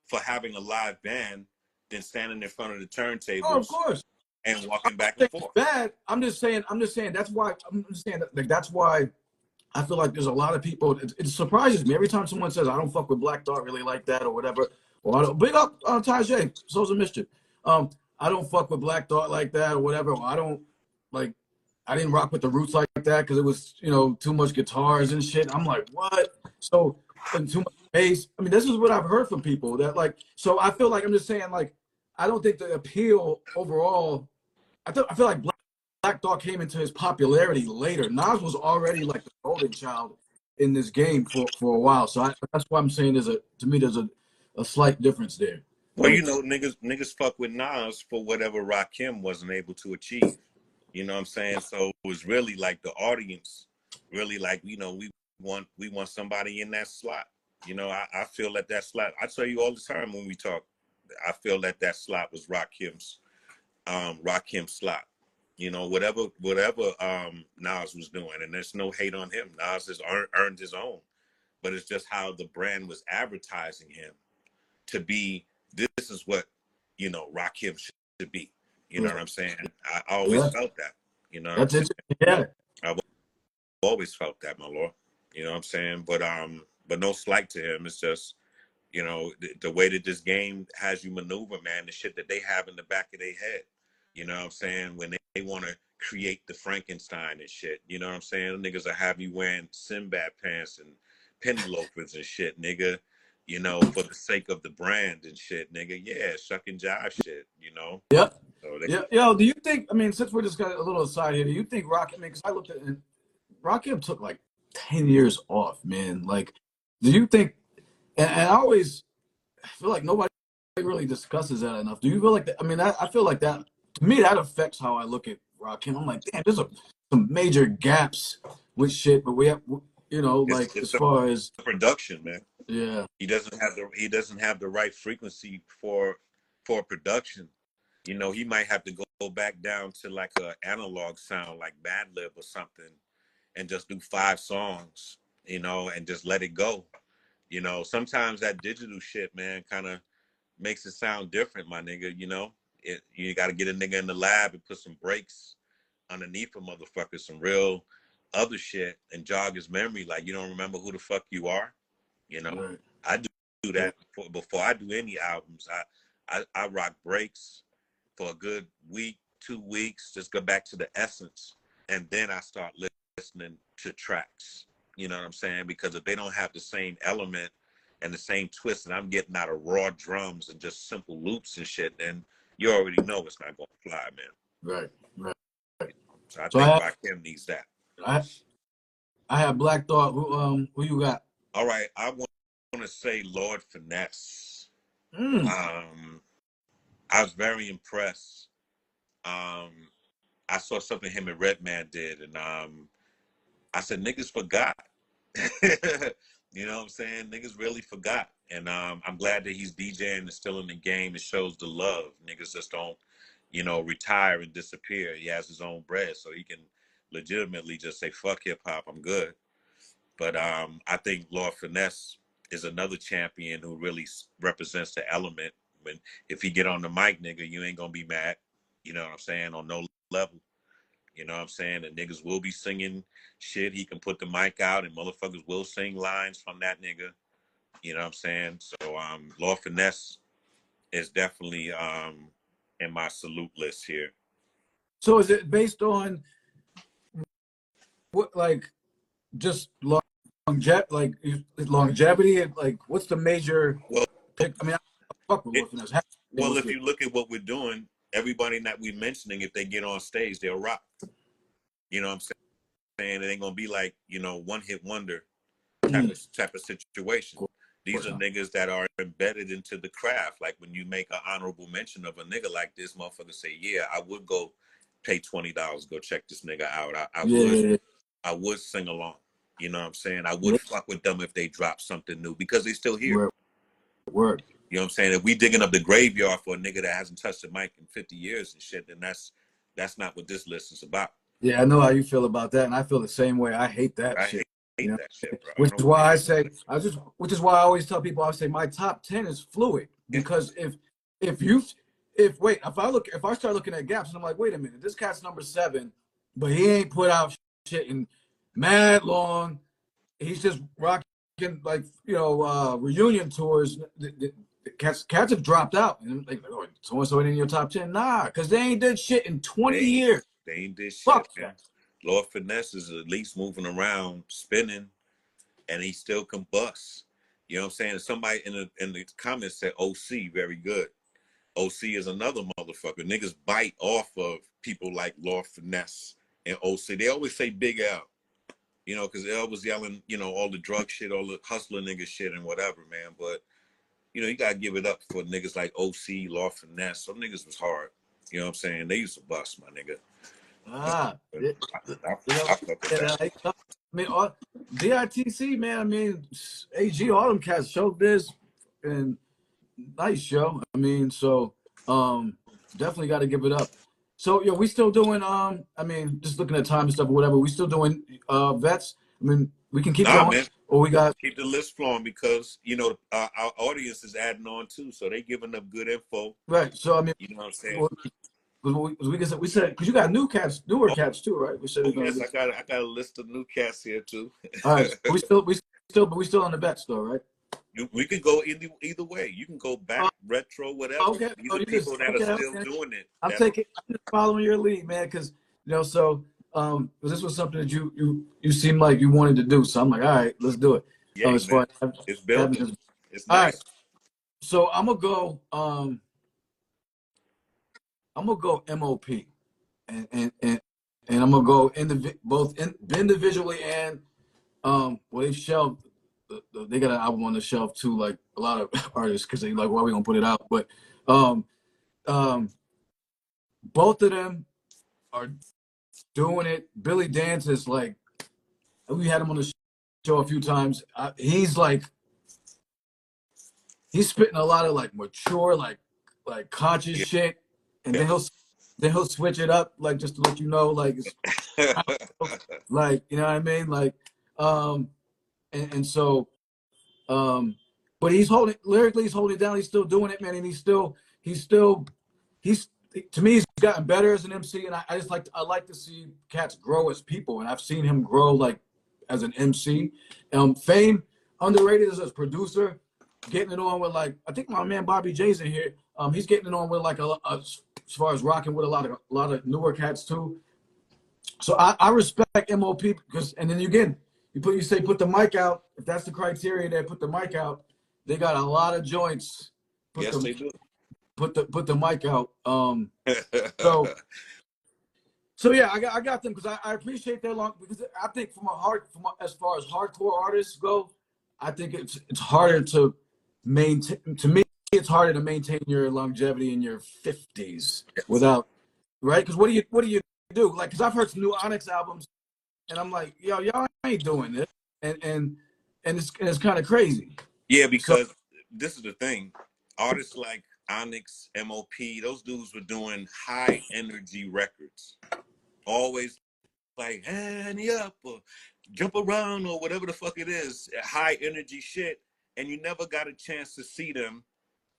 for having a live band than standing in front of the
Oh, of
turntables
course.
and walking back and
It's
forth.
bad. I'm just saying. That's why. I'm just saying that. Like, that's why I feel like there's a lot of people. It surprises me every time someone says I don't fuck with Black Thought really like that or whatever. Or I don't, big up Tajay, Souls of Mischief. I don't fuck with Black Thought like that or whatever. Or I don't like. I didn't rock with the Roots like that because it was too much guitars and shit. I'm like, what? So and too much bass. I mean, this is what I've heard from people that like. So I feel like I'm just saying like I don't think the appeal overall. I feel like Black Thought came into his popularity later. Nas was already like the golden child in this game for a while. So that's why I'm saying there's a slight difference there.
Well, you know, niggas fuck with Nas for whatever Rakim wasn't able to achieve. You know what I'm saying? So it was really like the audience, really like, you know, we want somebody in that slot. You know, I feel that slot. I tell you all the time when we talk, I feel that slot was Rakim's slot. You know, whatever Nas was doing, and there's no hate on him. Nas has earned his own, but it's just how the brand was advertising him to be. This is what, you know, Rakim should be. You know what I'm saying? I always felt that. You know what I'm saying?
Yeah.
I've always felt that, my lord. You know what I'm saying? But no slight to him. It's just, you know, the way that this game has you maneuver, man, the shit that they have in the back of their head. You know what I'm saying? When they want to create the Frankenstein and shit. You know what I'm saying? Niggas will have you wearing Sinbad pants and penny loafers and shit, nigga. You know, for the sake of the brand and shit, nigga. Yeah, shuck and jive shit, you know?
Yep.
So
Yeah. Yo, do you think, I mean, since we're just got a little aside here, do you think Rakim, because I looked at it, Rakim took like 10 years off, man. Like, do you think, and I always feel like nobody really discusses that enough. Do you feel like that? I mean, I feel like that, to me, that affects how I look at Rakim. I'm like, damn, there's some major gaps with shit, but we have, you know, like
it's
as far as
production, man.
Yeah.
He doesn't have the right frequency for production. You know, he might have to go back down to like a analog sound like Madlib or something and just do 5 songs, you know, and just let it go. You know, sometimes that digital shit, man, kind of makes it sound different, my nigga, you know. You got to get a nigga in the lab and put some breaks underneath a motherfucker, some real other shit, and jog his memory like you don't remember who the fuck you are. You know,
Right.
I do that before I do any albums. I rock breaks for a good week, 2 weeks, just go back to the essence, and then I start listening to tracks. You know what I'm saying? Because if they don't have the same element and the same twist that I'm getting out of raw drums and just simple loops and shit, then you already know it's not gonna fly, man.
Right. Right.
So I think Rakim needs that.
I have Black Thought. Who you got?
All right, I want to say Lord Finesse. I was very impressed. I saw something him and Redman did, and I said, niggas forgot. You know what I'm saying? Niggas really forgot. And I'm glad that he's DJing and still in the game. It shows the love. Niggas just don't, you know, retire and disappear. He has his own bread, so he can legitimately just say, fuck hip hop, I'm good. But I think Lord Finesse is another champion who really represents the element. When if he get on the mic, nigga, you ain't gonna be mad. You know what I'm saying? On no level. You know what I'm saying? And niggas will be singing shit. He can put the mic out and motherfuckers will sing lines from that nigga. You know what I'm saying? So Lord Finesse is definitely in my salute list here.
So is it based on what, like, just longevity? Like, what's the major?
Well,
I mean, I fuck with Lord Finesse.
Well, if you look at what we're doing, everybody that we're mentioning, if they get on stage, they'll rock. You know what I'm saying? It ain't gonna be like, you know, one hit wonder type of situation. These are niggas that are embedded into the craft. Like when you make an honorable mention of a nigga like this, motherfucker say, yeah, I would go pay $20, go check this nigga out. I would sing along. You know what I'm saying? I would fuck with them if they drop something new because they still here.
Word.
You know what I'm saying? If we digging up the graveyard for a nigga that hasn't touched the mic in 50 years and shit, then that's not what this list is about.
Yeah, I know how you feel about that, and I feel the same way. I hate that shit.
Hate that shit, bro.
Which is why I say which is why I always tell people, I say my top 10 is fluid. Because if I start looking at gaps and I'm like, wait a minute, this cat's number 7, but he ain't put out shit in mad long. He's just rocking like, you know, reunion tours. The cats have dropped out. And like, oh, so in your top 10? Nah, because they ain't did shit in 20 years.
They ain't did shit,
Fuck
man. Lord Finesse is at least moving around, spinning, and he still can bust. You know what I'm saying? Somebody in the comments said OC, very good. OC is another motherfucker. Niggas bite off of people like Lord Finesse and OC. They always say Big L. You know, because L was yelling, you know, all the drug shit, all the hustler nigga shit and whatever, man. But, you know, you got to give it up for niggas like OC, Lord Finesse. Some niggas was hard. You know what I'm saying? They used to bust, my nigga.
I DITC, man. I mean, AG, all them cats, Showbiz, and nice show. I mean, so definitely got to give it up. So we still doing I mean, just looking at time and stuff or whatever. We still doing vets. I mean, we can keep
Nah,
going,
man.
or we got
Keep the list flowing because our audience is adding on too, so they giving up good info.
right. So I mean,
You know what I'm saying?
well, we said because you got newer
Oh,
cats too, right? We said
oh
we're gonna
yes,
get.
I got a list of new cats here too.
All right, so we still on the vets though, right?
We can go either way. You can go
Uh,
back, retro, whatever.
okay.
These
Oh,
are
you just
people that are
okay.
still
Okay.
doing it.
I'm just following your lead, man, because so 'cause this was something that you seemed like you wanted to do. So I'm like, all right, let's do it.
Yeah,
As
man.
far as
It's
having
building.
this.
It's
All right,
nice.
so I'm gonna go MOP, and I'm gonna go individually and well they've shelved they got an album on the shelf too, like a lot of artists because they like why we gonna put it out, but um um both of them are doing it. Billy Dance is like, we had him on the show a few times. He's like, he's spitting a lot of like mature, like conscious
Yeah.
shit, and then he'll switch it up, like just to let you know, like it's like you know what I mean, like and so but he's holding lyrically, he's holding it down. He's still doing it, man, and he's to me he's gotten better as an MC, and I just I like to see cats grow as people, and I've seen him grow like as an MC. Fame underrated as a producer, getting it on with like I think my man Bobby J's in here. He's getting it on with like as far as rocking with a lot of newer cats too. So I respect MOP because and then again you say put the mic out, if that's the criteria they put the mic out, they got a lot of joints.
Yes, they do.
Put the mic out. So yeah, I got them because I appreciate their long because I think as far as hardcore artists go, I think it's harder to maintain. To me, it's harder to maintain your longevity in your 50s without right. Because what do you do? Like, because I've heard some new Onyx albums, and I'm like, yo, y'all ain't doing this, and it's kind of crazy.
Yeah,
So
because this is the thing. Artists like Onyx, MOP, those dudes were doing high energy records. Always like hand up or jump around or whatever the fuck it is, high energy shit. And you never got a chance to see them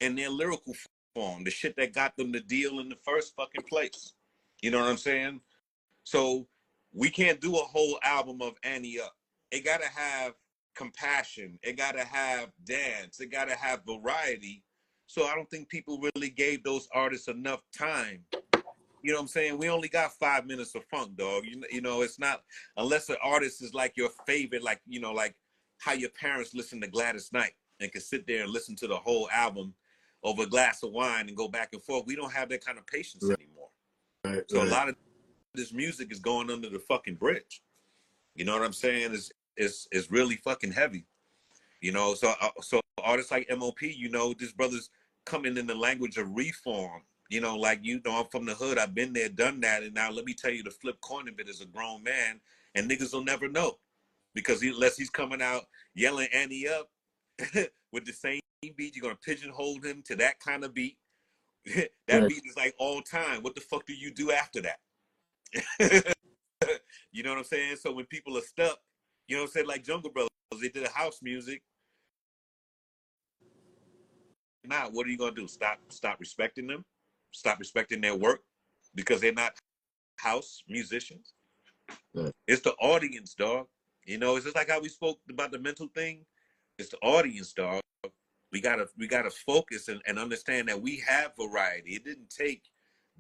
in their lyrical form, the shit that got them the deal in the first fucking place. You know what I'm saying? So we can't do a whole album of Annie Up. It gotta have compassion. It gotta have dance. It gotta have variety. So I don't think people really gave those artists enough time. You know what I'm saying? We only got 5 minutes of funk, dog. You know, it's not unless an artist is like your favorite, like like how your parents listen to Gladys Knight and can sit there and listen to the whole album over a glass of wine and go back and forth. We don't have that kind of patience anymore. So a lot of this music is going under the fucking bridge. You know what I'm saying? Is really fucking heavy. You know, so artists like MOP, this brother's coming in the language of reform. Like I'm from the hood, I've been there, done that, and now let me tell you the flip coin of it as a grown man, and niggas will never know because unless he's coming out yelling Annie Up with the same beat, you're gonna pigeonhole him to that kind of beat. That beat is like all time. What the fuck do you do after that? You know what I'm saying? So when people are stuck, you know what I'm saying, like Jungle Brothers, they did a house music. Now, what are you gonna do? Stop respecting them? Stop respecting their work because they're not house musicians? It's the audience, dog. It's just like how we spoke about the mental thing. It's the audience, dog. We gotta focus and understand that we have variety. It didn't take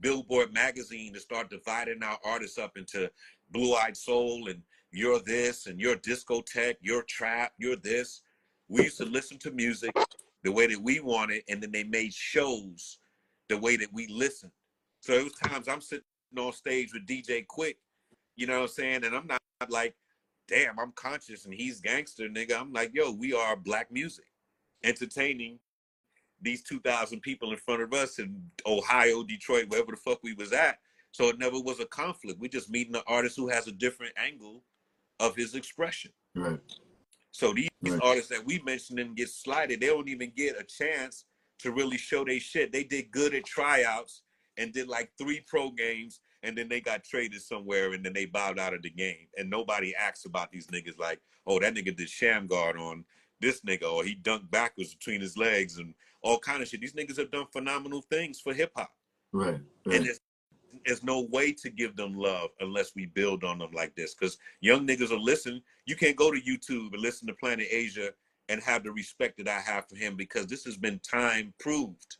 Billboard magazine to start dividing our artists up into Blue Eyed Soul and you're this and you're discotheque, you're trap, you're this. We used to listen to music the way that we wanted, and then they made shows the way that we listened. So it was times I'm sitting on stage with DJ Quick, you know what I'm saying, and I'm not like, damn, I'm conscious and he's gangster, nigga. I'm like, yo, we are black music, entertaining these 2,000 people in front of us in Ohio, Detroit, wherever the fuck we was at. So it never was a conflict. We just meeting an artist who has a different angle of his expression.
Right.
So these artists that we mentioned and get slighted, they don't even get a chance to really show their shit. They did good at tryouts and did like 3 pro games, and then they got traded somewhere, and then they bowed out of the game. And nobody asks about these niggas like, oh, that nigga did sham guard on this nigga, or he dunked backwards between his legs and all kind of shit. These niggas have done phenomenal things for hip hop.
Right.
And there's no way to give them love unless we build on them like this. Because young niggas will listen. You can't go to YouTube and listen to Planet Asia and have the respect that I have for him, because this has been time proved.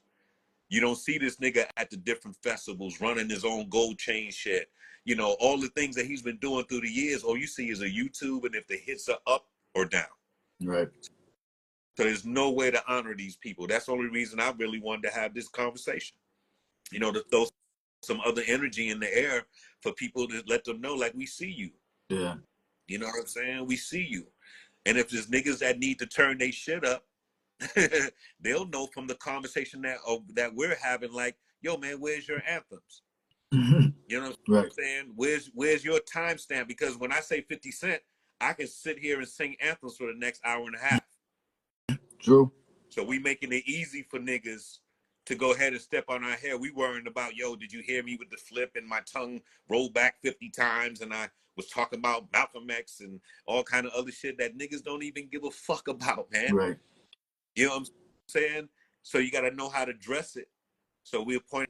You don't see this nigga at the different festivals running his own gold chain shit. You know, all the things that he's been doing through the years, all you see is a YouTube and if the hits are up or down.
Right.
So there's no way to honor these people. That's the only reason I really wanted to have this conversation. You know, to throw some other energy in the air for people to let them know, like, we see you.
Yeah.
You know what I'm saying? We see you. And if there's niggas that need to turn their shit up, they'll know from the conversation that we're having, like, yo, man, where's your anthems? You know what I'm saying? Where's your timestamp? Because when I say 50 Cent, I can sit here and sing anthems for the next hour and a half.
True.
So we making it easy for niggas to go ahead and step on our hair. We worrying about, yo, did you hear me with the flip and my tongue rolled back 50 times and I was talking about Malcolm X and all kind of other shit that niggas don't even give a fuck about, man.
Right.
You know what I'm saying? So you got to know how to dress it. So we're pointing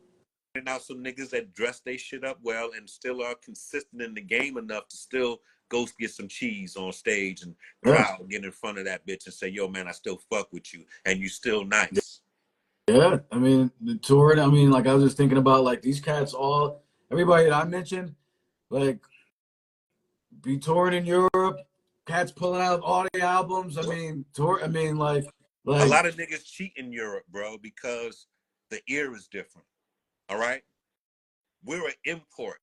out some niggas that dress they shit up well and still are consistent in the game enough to still go get some cheese on stage and proud, get in front of that bitch and say, yo, man, I still fuck with you and you still nice.
Yeah, I mean, the touring, I mean, like, I was just thinking about, like, these cats everybody that I mentioned, like, be touring in Europe, cats pulling out all the albums. I mean, like
a lot of niggas cheat in Europe, bro, because the ear is different. All right? We're an import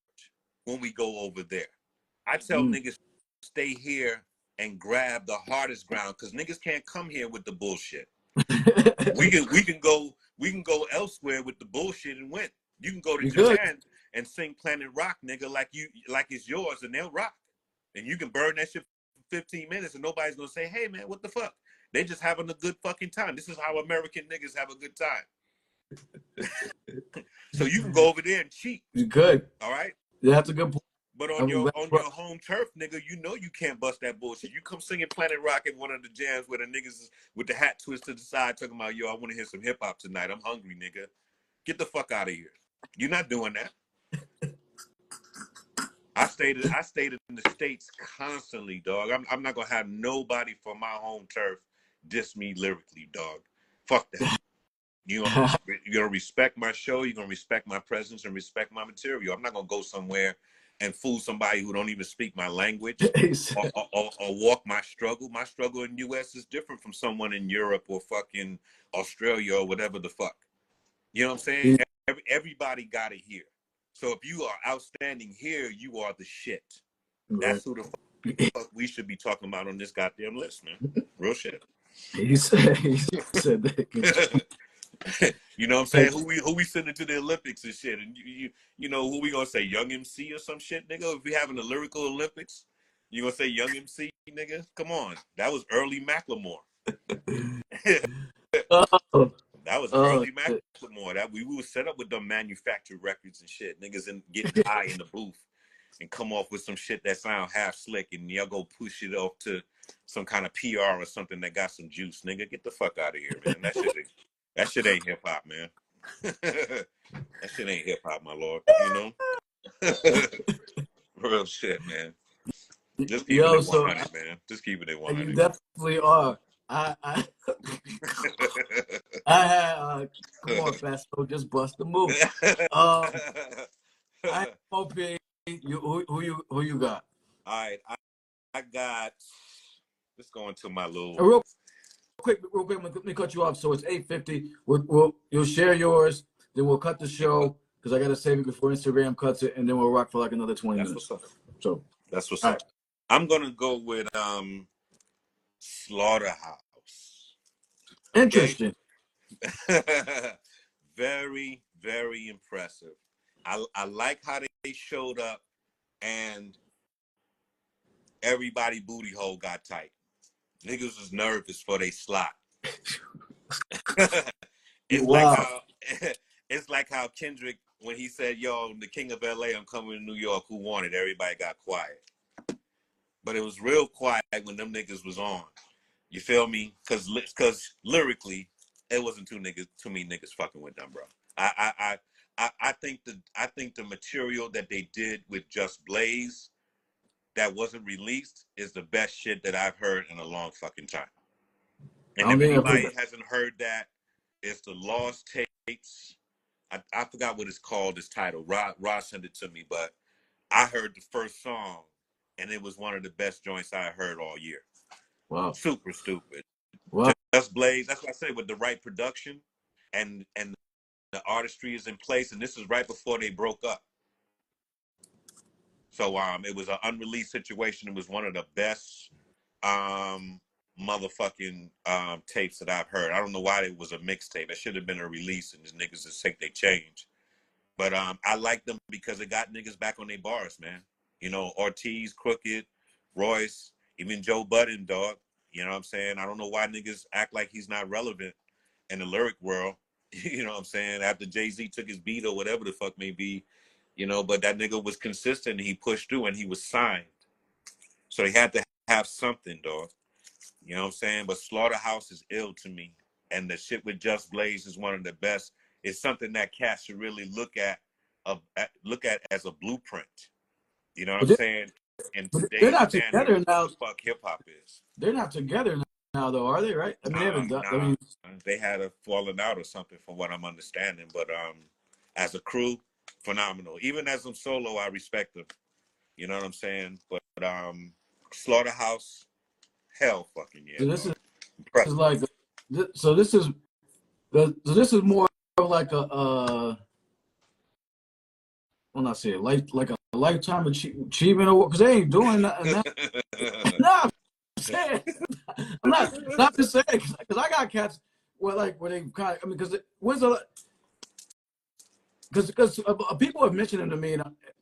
when we go over there. I tell niggas, stay here and grab the hardest ground, because niggas can't come here with the bullshit. we can go elsewhere with the bullshit and win. You can go to Japan and sing Planet Rock, nigga, like it's yours, and they'll rock. And you can burn that shit for 15 minutes and nobody's gonna say, hey man, what the fuck? They just having a good fucking time. This is how American niggas have a good time. So you can go over there and cheat.
You could.
All right?
Yeah, that's a good point.
But on your home turf, nigga, you know you can't bust that bullshit. You come singing Planet Rock at one of the jams where the niggas with the hat twist to the side talking about, yo, I want to hear some hip hop tonight. I'm hungry, nigga. Get the fuck out of here. You're not doing that. I stayed in the States constantly, dog. I'm not gonna have nobody from my home turf diss me lyrically, dog. Fuck that. You're gonna respect my show. You're gonna respect my presence and respect my material. I'm not gonna go somewhere and fool somebody who don't even speak my language or walk my struggle. My struggle in the U.S. is different from someone in Europe or fucking Australia or whatever the fuck. You know what I'm saying? Everybody got it here. So if you are outstanding here, you are the shit. That's who the fuck we should be talking about on this goddamn list, man. Real shit.
He said that.
You know what I'm saying? Who we sending to the Olympics and shit? And you know who we gonna say? Young MC or some shit, nigga? If we having the lyrical Olympics, you gonna say Young MC, nigga? Come on, that was early Macklemore. That was early Macklemore. That we were set up with them manufactured records and shit. Niggas getting high in the booth and come off with some shit that sound half slick, and y'all go push it off to some kind of PR or something that got some juice, nigga. Get the fuck out of here, man. That shit ain't hip hop, man. That shit ain't hip hop, my lord. You know, real shit, man. Just keep it 100, man. Just keep it 100.
You definitely are. I had come on, Festo, just bust the move. I hope who you got?
All right, I got. Let's go into my little.
Real quick, let me cut you off. So it's 8:50. You'll share yours, then we'll cut the show because I gotta save it before Instagram cuts it, and then we'll rock for like another 20 minutes. So
that's what's up. I'm gonna go with Slaughterhouse.
Interesting.
Very, very impressive. I like how they showed up and everybody booty hole got tight. Niggas was nervous for they slot. It's like how it's like how Kendrick, when he said, "Yo, the king of LA, I'm coming to New York. Who wanted?" Everybody got quiet, but it was real quiet when them niggas was on. You feel me? Because lyrically, it wasn't too many niggas fucking with them, bro. I think the material that they did with Just Blaze that wasn't released is the best shit that I've heard in a long fucking time. And if anybody hasn't heard that, it's the Lost Tapes. I forgot what it's called, this title. Rod sent it to me, but I heard the first song, and it was one of the best joints I heard all year.
Wow.
Super stupid.
Wow.
Just Blaze. That's what I say, with the right production and the artistry is in place, and this is right before they broke up. So it was an unreleased situation. It was one of the best motherfucking tapes that I've heard. I don't know why it was a mixtape. It should have been a release, and these niggas just think they change. But I like them because it got niggas back on their bars, man. You know, Ortiz, Crooked, Royce, even Joe Budden, dog. You know what I'm saying? I don't know why niggas act like he's not relevant in the lyric world. You know what I'm saying? After Jay-Z took his beat or whatever the fuck may be, you know, but that nigga was consistent and he pushed through and he was signed. So they had to have something, dog. You know what I'm saying? But Slaughterhouse is ill to me. And the shit with Just Blaze is one of the best. It's something that cats should really look at as a blueprint. You know what I'm saying? And
they're not together now.
Fuck hip hop is.
They're not together now, though, are they? Right? I mean, they haven't done. I mean,
they had a falling out or something, from what I'm understanding. But as a crew, phenomenal. Even as a solo, I respect them. You know what I'm saying? But Slaughterhouse, hell, fucking yeah.
So this is like, so this is more like a well, not say like a lifetime achievement award, because they ain't doing nothing now. No, I'm saying, I'm not just saying, because I got cats where they kind of, I mean, because when's the, because people have mentioned it to me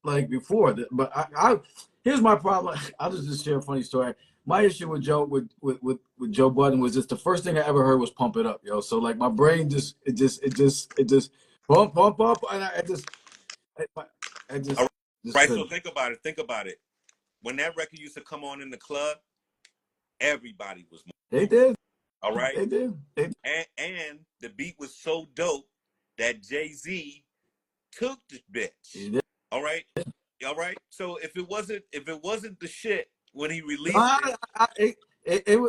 like before, but I here's my problem. I'll just share a funny story. My issue with Joe Budden was just the first thing I ever heard was "Pump It Up," yo. So like my brain just pump, and I just.
Right, so think about it. When that record used to come on in the club, everybody was moving.
They did.
All right?
They did.
And the beat was so dope that Jay-Z took the bitch. All right? All right? So if it wasn't the shit when he released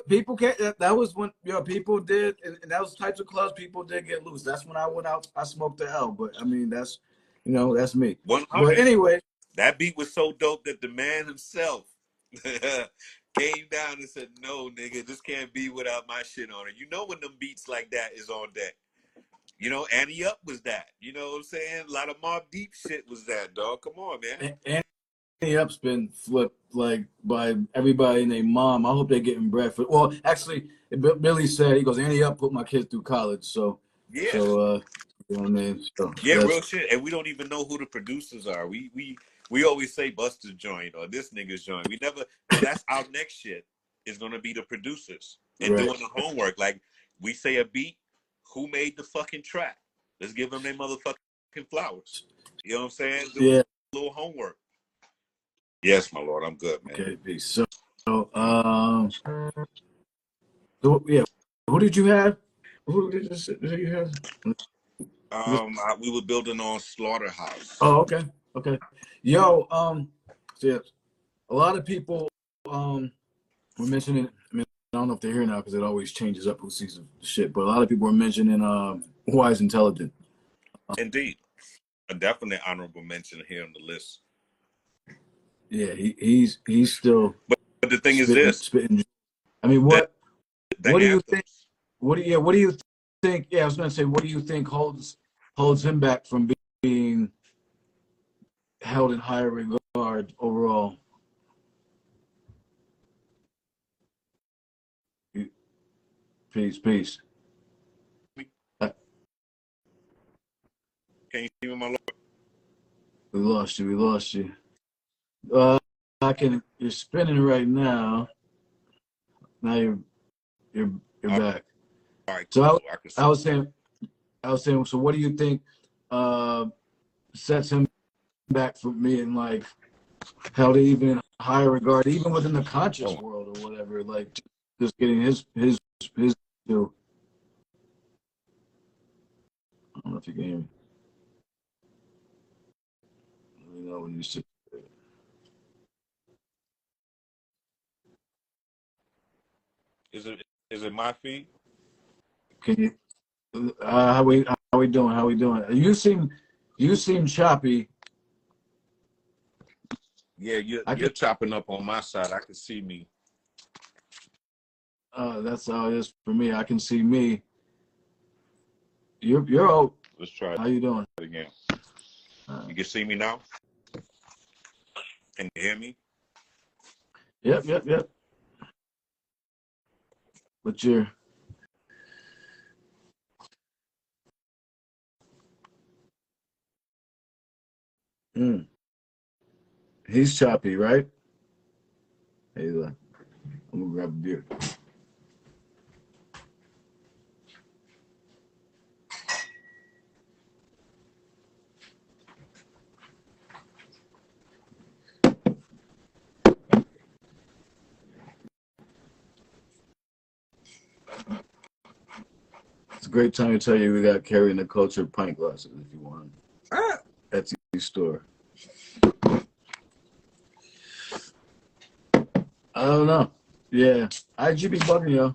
people can't. That was when people did, and those types of clubs people did get loose. That's when I went out. I smoked the L. But I mean, that's that's me.
100.
But anyway,
that beat was so dope that the man himself came down and said, "No, nigga, this can't be without my shit on it." You know when them beats like that is on deck. You know, Annie Up was that. You know what I'm saying? A lot of Mobb Deep shit was that, dog. Come on, man.
Annie Up's been flipped like by everybody and their mom. I hope they're getting bread for. Well, actually, Billy said, he goes, "Annie Up put my kids through college." So
yeah.
So you know what I mean? So,
yeah, real shit. And we don't even know who the producers are. We always say Buster's joint or this nigga's joint. We never. That's our next shit is gonna be the producers and doing the homework. Like we say a beat, who made the fucking track? Let's give them their motherfucking flowers. You know what I'm saying? Do a little homework. Yes, my lord, I'm good, man.
Okay, peace. So yeah, who did you have? Who did you have?
We were building on Slaughterhouse.
Oh, okay. Yo, so yeah, a lot of people were mentioning. I mean, I don't know if they're here now because it always changes up who sees the shit. But a lot of people were mentioning Wise Intelligent.
Indeed, a definite honorable mention here on the list.
Yeah, he's still.
But the thing is this.
Spitting. I mean, what do you think? What do you think? Yeah, I was gonna say, what do you think holds him back from being held in higher regard overall? Peace.
Can you see me, my lord?
We lost you. and you're spinning right now. Now you're
All
back.
right,
So
cool.
I was saying. So what do you think sets him back from being like held even in higher regard, even within the conscious world or whatever? Like just getting his due. I don't know if you can hear me. Let me know when you see.
Is it my feed?
Can you? How we doing? How we doing? You seem choppy.
Yeah, you're chopping up on my side. I can see me.
That's how it is for me. I can see me. You're old.
Let's try
How you doing?
it again. You can see me now? Can you hear me?
Yep. But you're. He's choppy, right? Hey, look. I'm gonna grab a beer. It's a great time to tell you we got Carrying the Culture pint glasses if you want them. Etsy store. I don't know. Yeah. IGB bugging you.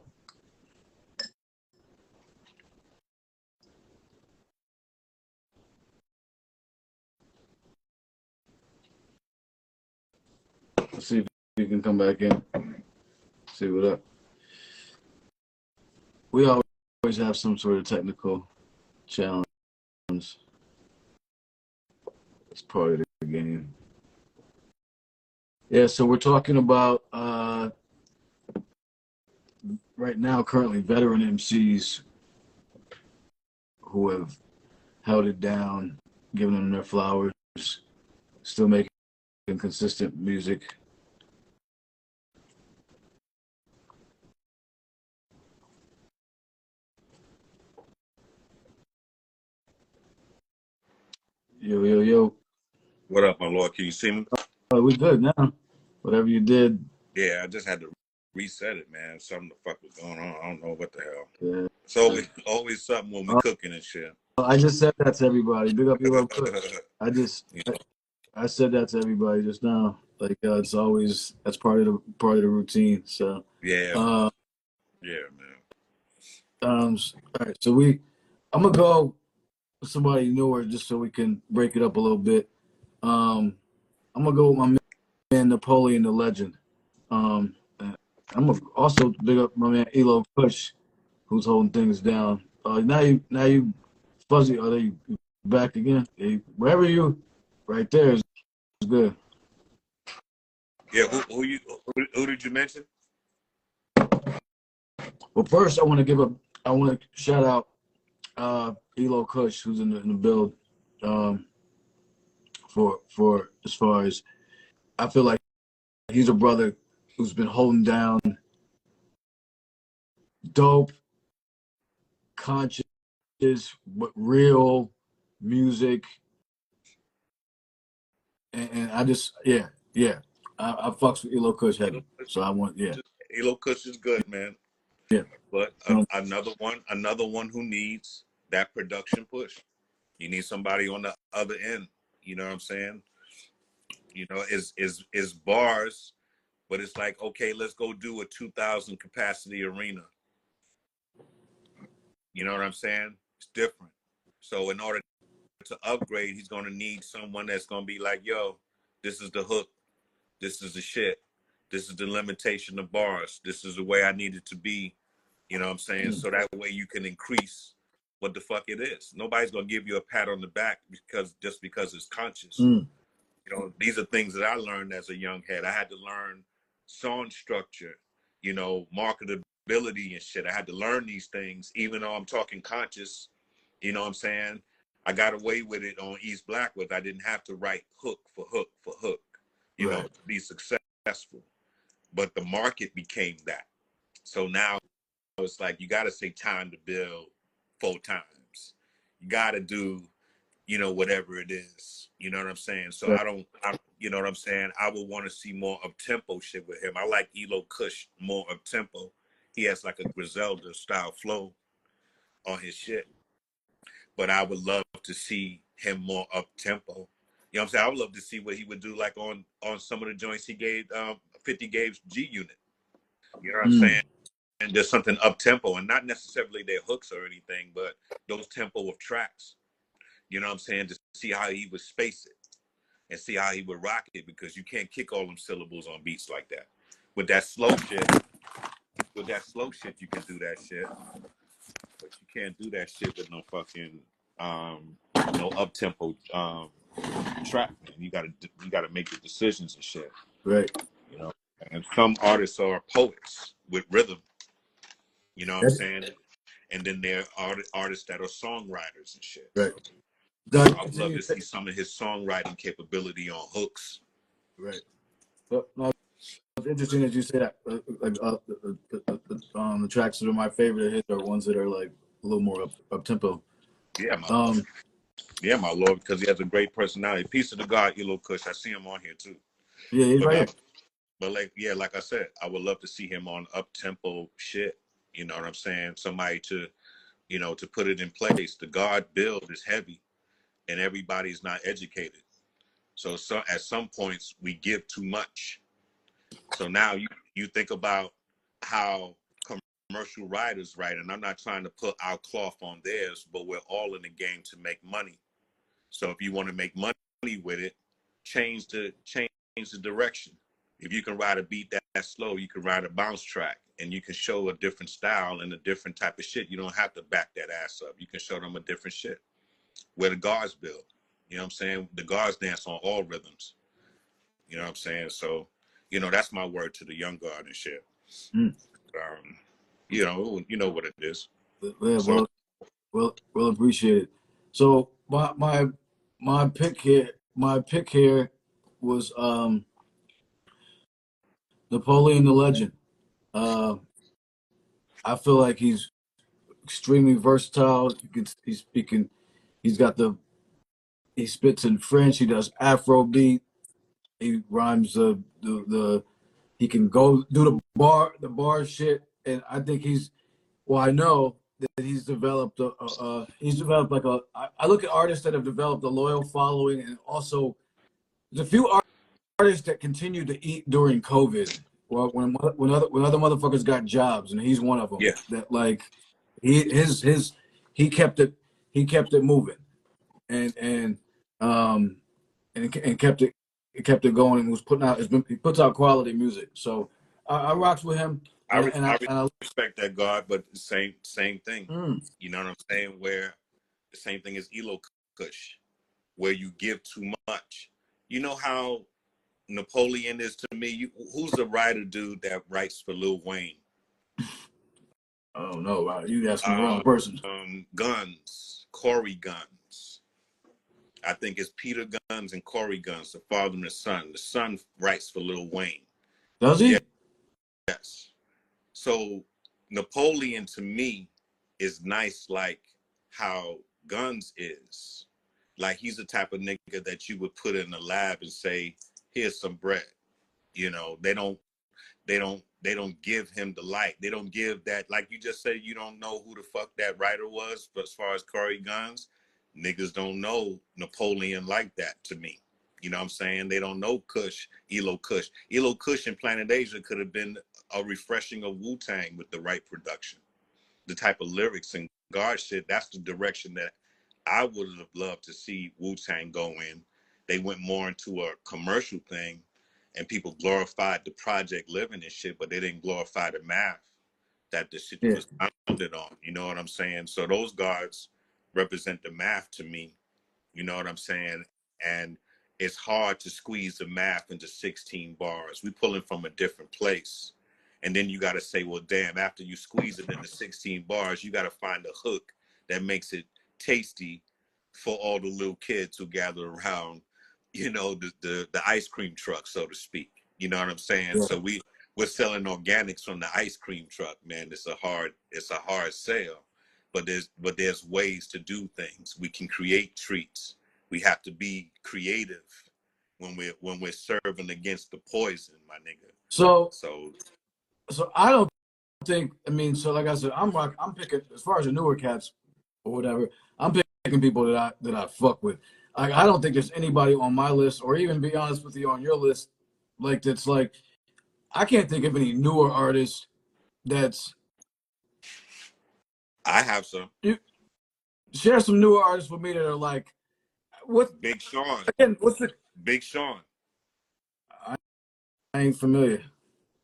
Let's see if you can come back in. See what up. We always have some sort of technical challenge. It's part of the game. Yeah, so we're talking about right now, currently veteran MCs who have held it down, giving them their flowers, still making consistent music. Yo.
What up, my lord? Can you see me?
Oh, we good now. Whatever you did.
Yeah, I just had to reset it, man. Something the fuck was going on. I don't know what the hell.
Yeah.
It's always something when we cooking and shit.
I just said that to everybody. Big up your cook. I said that to everybody just now. Like it's always that's part of the routine. So
yeah,
uh,
yeah, man.
all right. So I'm gonna go with somebody newer just so we can break it up a little bit. I'm gonna go with my man Napoleon the Legend. I'm gonna also big up my man Elo Push, who's holding things down. Now you fuzzy. Are they back again? Wherever you, right there is good.
Yeah, who did you mention?
Well, first I want to shout out Elo Kush, who's in the build. For as far as I feel like he's a brother who's been holding down dope, conscious, but real music, and I just I fucks with Elo Kush heavy, so I want
Elo Kush is good, man.
yeah.
But another one who needs that production push. You need somebody on the other end. You know what I'm saying? You know, is bars, but it's like, okay, let's go do a 2,000 capacity arena. You know what I'm saying? It's different. So in order to upgrade, he's gonna need someone that's gonna be like, yo, this is the hook, this is the shit, this is the limitation of bars, this is the way I need it to be. You know what I'm saying? So that way you can increase what the fuck it is. Nobody's gonna give you a pat on the back because it's conscious. You know, these are things that I learned as a young head. I had to learn song structure, you know, marketability and shit. I had to learn these things, even though I'm talking conscious. You know what I'm saying? I got away with it on East Blackwood. I didn't have to write hook for hook for hook, you know, to be successful. successful, but the market became that. So now it's like you got to say time to build 4 times. You got to do, whatever it is. You know what I'm saying? So you know what I'm saying? I would want to see more up tempo shit with him. I like Elo Kush more up tempo. He has like a Griselda style flow on his shit. But I would love to see him more up tempo. You know what I'm saying? I would love to see what he would do like on some of the joints he gave 50 Gabe's G Unit. You know what I'm saying? And there's something up tempo, and not necessarily their hooks or anything, but those tempo of tracks. You know what I'm saying? To see how he would space it and see how he would rock it, because you can't kick all them syllables on beats like that. With that slow shit, you can do that shit. But you can't do that shit with no fucking no up tempo track. Man. You gotta make the decisions and shit.
Right.
You know, and some artists are poets with rhythm. You know what I'm saying? And then there are artists that are songwriters and shit.
Right.
So I would love to see some of his songwriting capability on hooks.
Right. Well, no, it's interesting that you say that. The tracks that are my favorite hits are ones that are like a little more up tempo.
Yeah, my lord, because he has a great personality. Peace to the God, Elo Kush. I see him on here too.
Yeah, he's right here.
But like I said, I would love to see him on up tempo shit. You know what I'm saying? Somebody to put it in place. The God build is heavy, and everybody's not educated. So at some points we give too much. So now you think about how commercial writers write, and I'm not trying to put our cloth on theirs, but we're all in the game to make money. So if you want to make money with it, change the direction. If you can write a beat that slow, you can write a bounce track, and you can show a different style and a different type of shit. You don't have to back that ass up. You can show them a different shit. Where the guards build, you know what I'm saying? The guards dance on all rhythms. You know what I'm saying? So, that's my word to the young guard and shit. You know what it is.
Yeah, so, well appreciated. So my pick here was Napoleon the Legend. I feel like he's extremely versatile. He spits in French. He does Afrobeat. He rhymes he can go do the bar shit. And I think I know that he's developed like I look at artists that have developed a loyal following, and also there's a few artists that continue to eat during COVID. Well, when other motherfuckers got jobs, and he's one of them.
Yeah.
That like he kept it moving, and kept it going, and was putting out. He puts out quality music. So I rocks with him.
I respect that, God, but same thing. You know what I'm saying? Where the same thing as Elo Kush, where you give too much. You know how Napoleon is to me? Who's the writer dude that writes for Lil Wayne?
Oh no, you asking the wrong person.
Guns, Corey Guns. I think it's Peter Guns and Corey Guns, the father and the son. The son writes for Lil Wayne.
Does he?
Yes. So Napoleon to me is nice, like how Guns is. Like he's the type of nigga that you would put in the lab and say, "Here's some bread." They don't give him the light. They don't give that, like you just said, you don't know who the fuck that writer was. But as far as Corey Guns, niggas don't know Napoleon like that to me. You know what I'm saying? They don't know Elo Kush. Elo Kush and Planet Asia could have been a refreshing of Wu-Tang with the right production. The type of lyrics and guard shit, that's the direction that I would have loved to see Wu-Tang go in. They went more into a commercial thing, and people glorified the project living and shit, but they didn't glorify the math that the shit was founded on. You know what I'm saying? So those guards represent the math to me. You know what I'm saying? And it's hard to squeeze the math into 16 bars. We pulling from a different place. And then you got to say, well, damn, after you squeeze it into 16 bars, you got to find a hook that makes it tasty for all the little kids who gather around, the ice cream truck, so to speak. You know what I'm saying?
Yeah.
So we're selling organics from the ice cream truck, man. It's a hard sell, but there's ways to do things. We can create treats. We have to be creative when we're serving against the poison, my nigga.
So
So
I don't think, I mean, so like I said, I'm picking, as far as the newer cats or whatever, I'm picking people that I fuck with. I don't think there's anybody on my list, or even be honest with you, on your list, like that's like, I can't think of any newer artists that's.
I have some.
Share some newer artists with me that are like, what?
Big Sean.
Again, what's the
Big Sean.
I ain't familiar.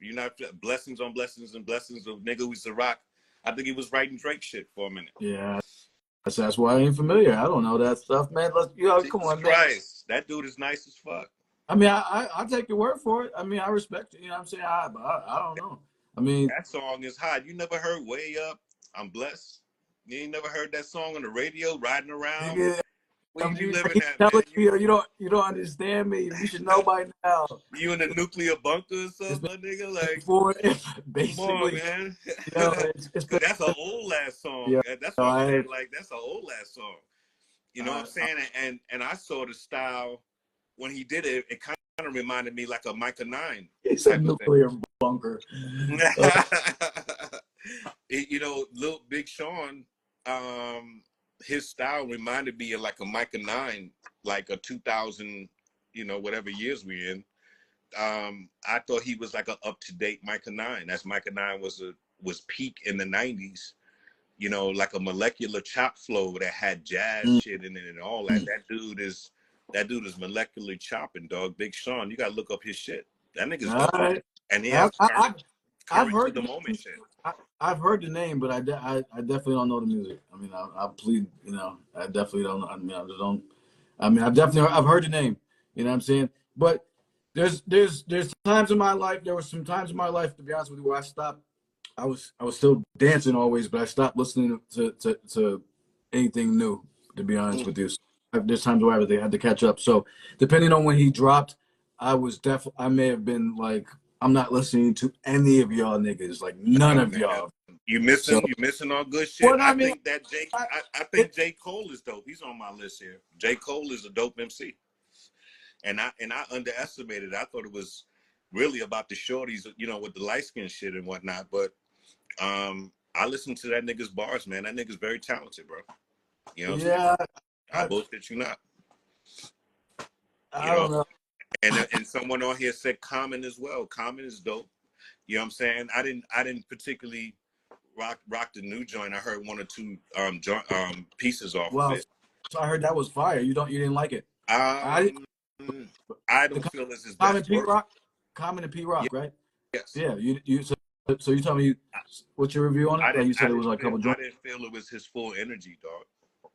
You're not blessings on blessings and blessings of nigga who's the rock. I think he was writing Drake shit for a minute.
Yeah, that's why I ain't familiar. I don't know that stuff, man. Come on,
Christ. Man. That dude is nice as fuck.
I mean, I take your word for it. I mean, I respect it. You know what I'm saying? I don't know. I mean,
that song is hot. You never heard Way Up? I'm Blessed. You ain't never heard that song on the radio, riding around.
Yeah.
Where you living at, man?
You don't understand me. You should know by now.
You in a nuclear bunker or something, my nigga? Like,
basically,
come on, man.
You know,
that's an old ass song.
Yeah,
that's what I'm saying. Like, that's an old ass song. You know what I'm saying? And I saw the style when he did it. It kind of reminded me like a Micah 9.
It's a nuclear bunker.
You know, Lil Big Sean, his style reminded me of like a Micah 9, like a 2000, you know, whatever years we're in. I thought he was like an up-to-date Micah 9. That's Micah 9 was peak in the 90s. You know, like a molecular chop flow that had jazz shit in it and all that. That dude is molecularly chopping, dog. Big Sean, you gotta look up his shit. That nigga's dope.
Right.
And he has
I've heard
the moment shit.
I've heard the name, but I definitely don't know the music. I mean, I plead, you know, I definitely don't know. I mean, I just don't. I mean, I've heard the name. You know what I'm saying? But there's times in my life. There were some times in my life, to be honest with you, where I stopped. I was still dancing always, but I stopped listening to anything new. To be honest with you, so there's times where I had to catch up. So depending on when he dropped, I may have been like, I'm not listening to any of y'all niggas, like none of y'all.
You missing all good shit.
Well, I
think J. Cole is dope. He's on my list here. J. Cole is a dope MC. And I underestimated it. I thought it was really about the shorties, you know, with the light skin shit and whatnot. But I listened to that nigga's bars, man. That nigga's very talented, bro. You know what I'm saying? I bullshit you not.
I don't know.
And someone on here said Common as well. Common is dope. You know what I'm saying? I didn't particularly rock the new joint. I heard one or two pieces off of it.
So I heard that was fire. You didn't like it.
I don't feel this is
Common Pete Rock. Common and Pete Rock, right?
Yes.
Yeah. So you tell me what's your review on it? You said it was like a couple joints.
I didn't feel it was his full energy, dog.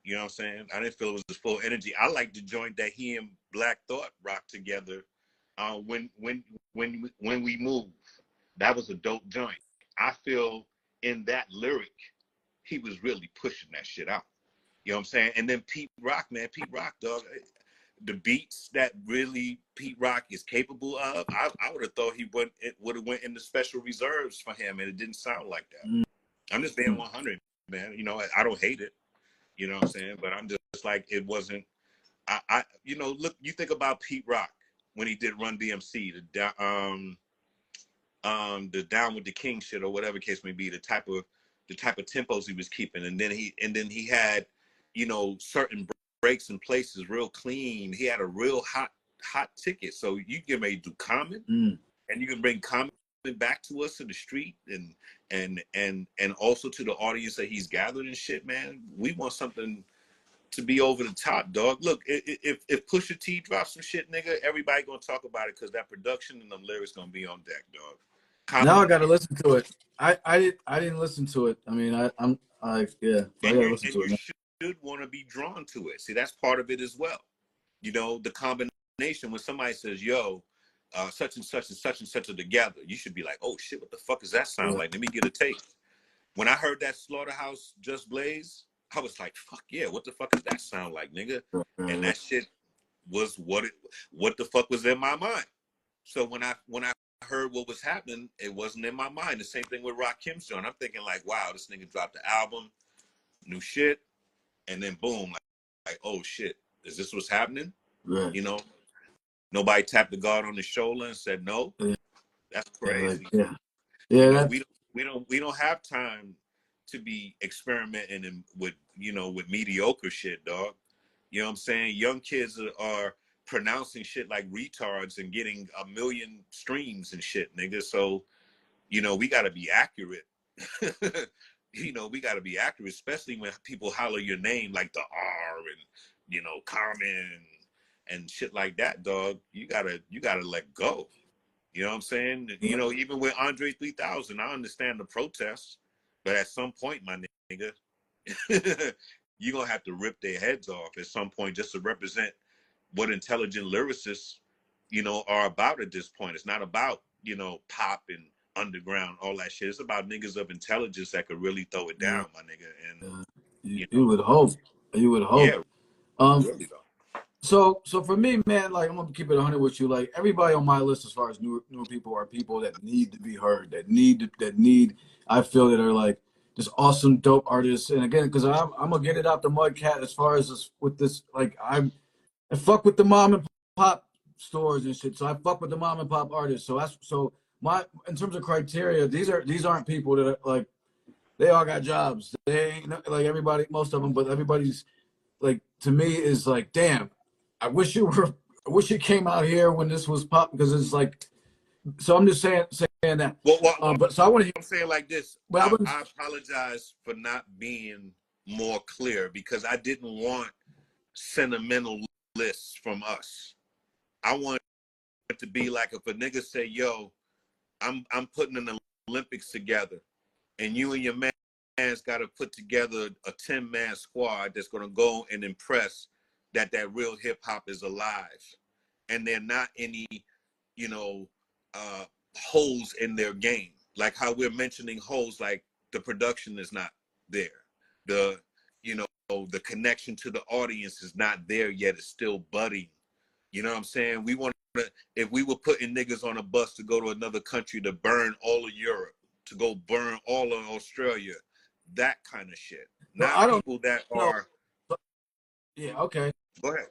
You know what I'm saying? I didn't feel it was his full energy. I like the joint that he and Black Thought rocked together. When we move, that was a dope joint. I feel in that lyric, he was really pushing that shit out. You know what I'm saying? And then Pete Rock, dog. The beats that really Pete Rock is capable of, I would have thought it would have went into special reserves for him, and it didn't sound like that. I'm just being 100, man. You know, I don't hate it. You know what I'm saying? But I'm just like, it wasn't. You know, look, you think about Pete Rock when he did Run DMC, the Down with the King shit or whatever case may be, the type of tempos he was keeping, and then he had, you know, certain breaks and places real clean. He had a real hot ticket. So you can maybe do Common, and you can bring Common back to us in the street, and also to the audience that he's gathered and shit, man. We want something to be over the top, dog. Look, if Pusha T drops some shit, nigga, everybody gonna talk about it because that production and them lyrics gonna be on deck, dog. Common,
now I gotta listen to it. I didn't listen to it. I mean, I gotta listen to it.
You should want to be drawn to it. See, that's part of it as well. You know, the combination when somebody says, yo, such and such and such and such are together, you should be like, oh shit, what the fuck does that sound like? Let me get a taste. When I heard that Slaughterhouse Just Blaze, I was like, fuck yeah, what the fuck does that sound like, nigga? And that shit was what the fuck was in my mind. So when I heard what was happening, it wasn't in my mind. The same thing with Rakim's joint. I'm thinking like, wow, this nigga dropped the album, new shit, and then boom, like oh shit, is this what's happening?
Right.
You know, nobody tapped the guard on the shoulder and said no.
Yeah.
That's crazy.
Yeah.
You know, we don't have time to be experimenting with with mediocre shit, dog. You know what I'm saying? Young kids are pronouncing shit like retards and getting 1 million streams and shit, nigga. So, we got to be accurate. We got to be accurate, especially when people holler your name like the R and Common and shit like that, dog. You gotta let go. You know what I'm saying? Even with Andre 3000, I understand the protests, but at some point, my nigga, you're going to have to rip their heads off at some point just to represent what intelligent lyricists, are about at this point. It's not about, pop and underground, all that shit. It's about niggas of intelligence that could really throw it down, my nigga. And,
you would hope. You would hope.
Yeah, really though.
So for me, man, like I'm gonna keep it 100 with you. Like everybody on my list, as far as newer people, are people that need to be heard, that need. I feel that are like just awesome, dope artists. And again, because I'm gonna get it out the mud, cat. As far as this, with this, like I fuck with the mom and pop stores and shit. So I fuck with the mom and pop artists. So my in terms of criteria, these aren't people that are like they all got jobs. They ain't like everybody, most of them, but everybody's like to me is like damn. I wish you came out here when this was pop because it's like. So I'm just saying that.
Well,
but so I want to.
I'm saying like this.
Well,
I apologize for not being more clear because I didn't want sentimental lists from us. I want it to be like if a nigga say, "Yo, I'm putting an Olympics together," and you and your man's got to put together a 10-man squad that's gonna go and impress that real hip hop is alive, and they're not any, holes in their game. Like how we're mentioning holes, like the production is not there, the the connection to the audience is not there yet. It's still budding. You know what I'm saying? We want to. If we were putting niggas on a bus to go to another country to burn all of Europe, to go burn all of Australia, that kind of shit. Not people that are.
Yeah. Okay.
Go ahead.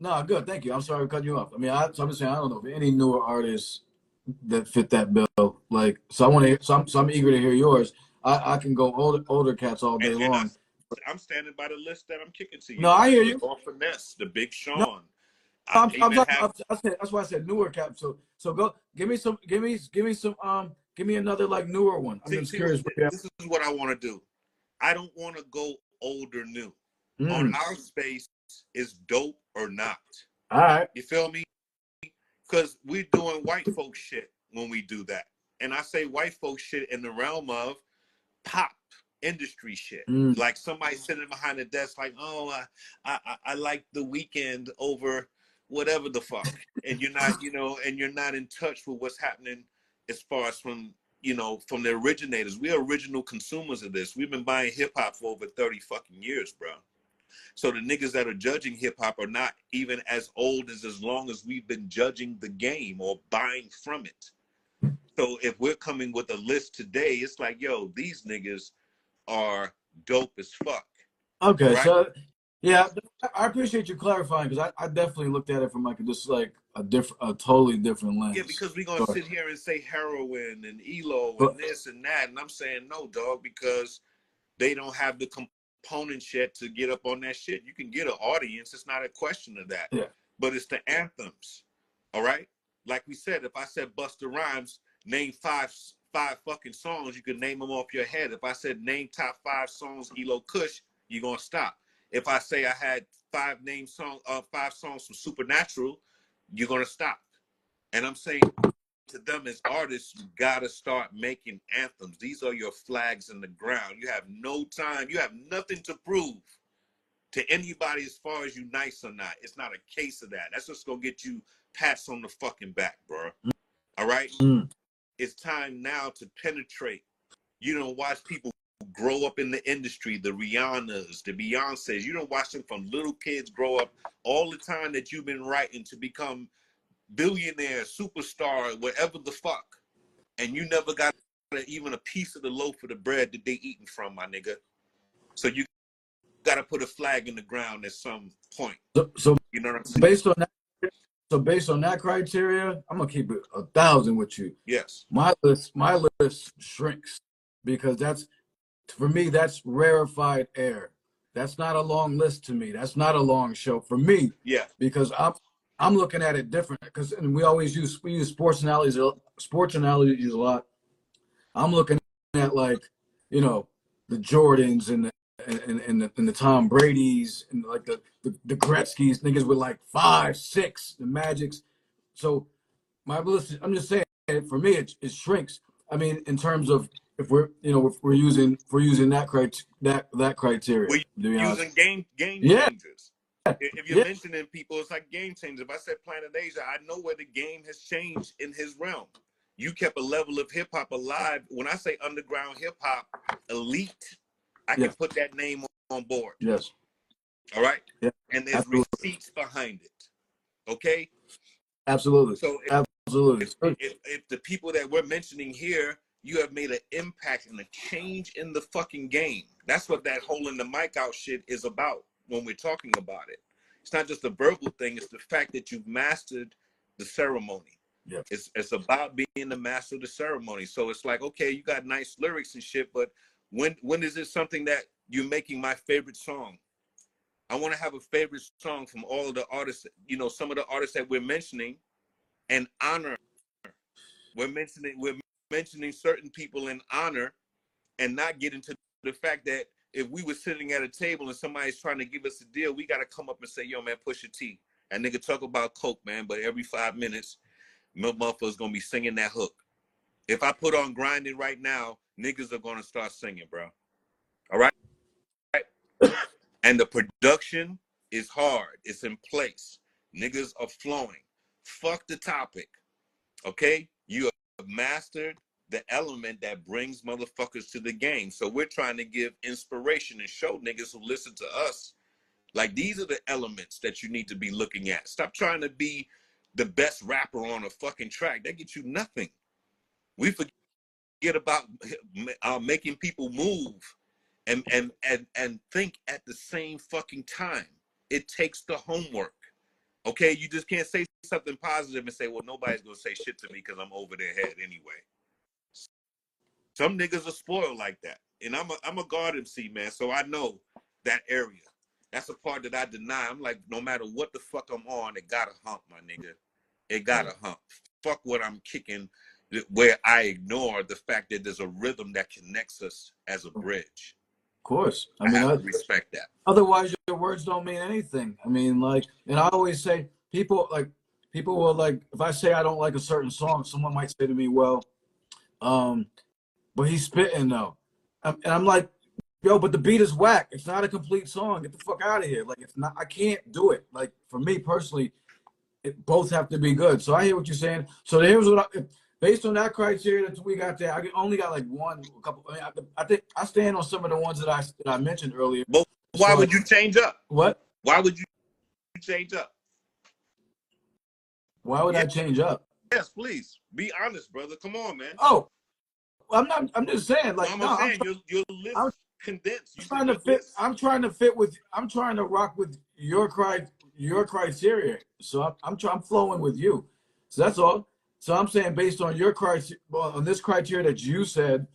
No, good. Thank you. I'm sorry for cutting you off. I mean, so I'm just saying I don't know if any newer artists that fit that bill. Like, so I want to. So I'm eager to hear yours. I can go older cats all day long.
I'm standing by the list that I'm kicking to you.
No, I hear you.
Or Finesse, the Big Sean.
No, that's why I said newer cap. So go give me some. Give me another like newer one. I'm just curious.
This is what I want to do. I don't want to go old or new. On our space is dope or not.
All right.
You feel me? Because we're doing white folk shit when we do that. And I say white folk shit in the realm of pop industry shit. Like somebody sitting behind the desk like, oh, I like The Weeknd over whatever the fuck. And you're not, and you're not in touch with what's happening as far as from the originators. We are original consumers of this. We've been buying hip hop for over 30 fucking years, bro. So the niggas that are judging hip hop are not even as old as long as we've been judging the game or buying from it. So if we're coming with a list today, it's like, yo, these niggas are dope as fuck.
Okay, right? So yeah, I appreciate you clarifying because I definitely looked at it from like just like a totally different lens.
Yeah, because we're gonna sit here and say heroin and ELO and this and that, and I'm saying no, dog, because they don't have the components yet to get up on that shit. You can get an audience; it's not a question of that.
Yeah.
But it's the anthems, all right? Like we said, if I said Busta Rhymes, name five fucking songs, you can name them off your head. If I said name top 5 songs, ELO Kush, you're gonna stop. If I say I had 5 songs from Supernatural, you're gonna stop. And I'm saying to them as artists, you gotta start making anthems. These are your flags in the ground. You have no time. You have nothing to prove to anybody as far as you nice or not. It's not a case of that. That's just gonna get you pats on the fucking back, bro. All right? It's time now to penetrate. You don't watch people grow up in the industry, the Rihannas, the Beyoncés. You don't watch them from little kids grow up all the time that you've been writing to become billionaire, superstar, whatever the fuck, and you never got even a piece of the loaf of the bread that they eating from, my nigga. So you got to put a flag in the ground at some point.
So
you know what I'm saying?
Based on that criteria, I'm gonna keep it 1,000 with you.
Yes.
My list shrinks because for me that's rarefied air. That's not a long list to me. That's not a long show for me.
Yeah.
Because I'm looking at it different. Because we use sports analogies a lot. I'm looking at like, you know, the Jordans and the Tom Brady's and like the Gretzky's, niggas with like 5, 6, the Magics. So my list, I'm just saying, for me, it shrinks. I mean, in terms of if we're using that criteria.
We're using game
yeah.
changers. If you're mentioning people, it's like game changers. If I said Planet Asia, I know where the game has changed in his realm. You kept a level of hip hop alive. When I say underground hip hop, elite, I can put that name on board.
Yes.
All right.
Yeah.
And there's receipts behind it. Okay.
Absolutely.
So
absolutely.
If the people that we're mentioning here, you have made an impact and a change in the fucking game. That's what that holding the mic out shit is about when we're talking about it. It's not just a verbal thing. It's the fact that you've mastered the ceremony.
Yeah.
It's about being the master of the ceremony. So it's like, okay, you got nice lyrics and shit, but when is it something that you're making my favorite song? I want to have a favorite song from all of the artists, you know, some of the artists that we're mentioning, and honor. We're mentioning certain people in honor, and not get into the fact that if we were sitting at a table and somebody's trying to give us a deal, we got to come up and say, yo, man, Pusha T. And nigga talk about coke, man, but every 5 minutes, motherfuckers gonna be singing that hook. If I put on Grinding right now, niggas are gonna start singing, bro. All right? And the production is hard. It's in place. Niggas are flowing. Fuck the topic. Okay? You have mastered the element that brings motherfuckers to the game. So we're trying to give inspiration and show niggas who listen to us, like, these are the elements that you need to be looking at. Stop trying to be the best rapper on a fucking track. That gets you nothing. We forget about making people move and think at the same fucking time. It takes the homework. Okay, you just can't say something positive and say, well, nobody's gonna say shit to me because I'm over their head anyway. Some niggas are spoiled like that. And I'm a guard MC, man, so I know that area. That's a part that I deny. I'm like, no matter what the fuck I'm on, it gotta hump, my nigga. It gotta hump. Fuck what I'm kicking, where I ignore the fact that there's a rhythm that connects us as a bridge.
Of course.
I mean, I respect that.
Otherwise, your words don't mean anything. I mean, like, and I always say, people will like, if I say I don't like a certain song, someone might say to me, well, but he's spitting though. And I'm like, yo, but the beat is whack. It's not a complete song. Get the fuck out of here. Like, it's not, I can't do it. Like, for me personally, both have to be good. So I hear what you're saying. So here's what based on that criteria that we got there, I only got like a couple. I think I stand on some of the ones that I mentioned earlier.
But why would you change up?
What?
Why would you change up?
Why would I change up?
Yes, please. Be honest, brother. Come on, man.
Oh, I'm not. I'm just saying. Like,
your list condensed.
I'm trying to rock with your criteria. So I'm frowing with you. So that's all. So I'm saying based on your criteria, on this criteria that you said,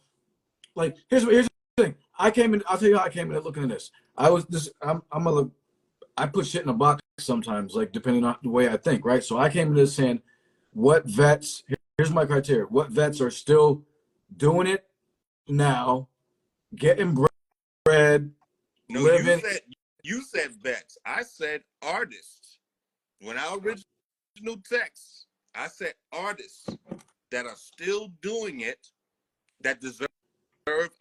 like, here's the thing. I'll tell you how I came in looking at this. I put shit in a box sometimes, like, depending on the way I think, right? So I came into this saying, here's my criteria. What vets are still doing it now, getting bread, living.
You said vets. I said artists. When our original text, I said artists that are still doing it that deserve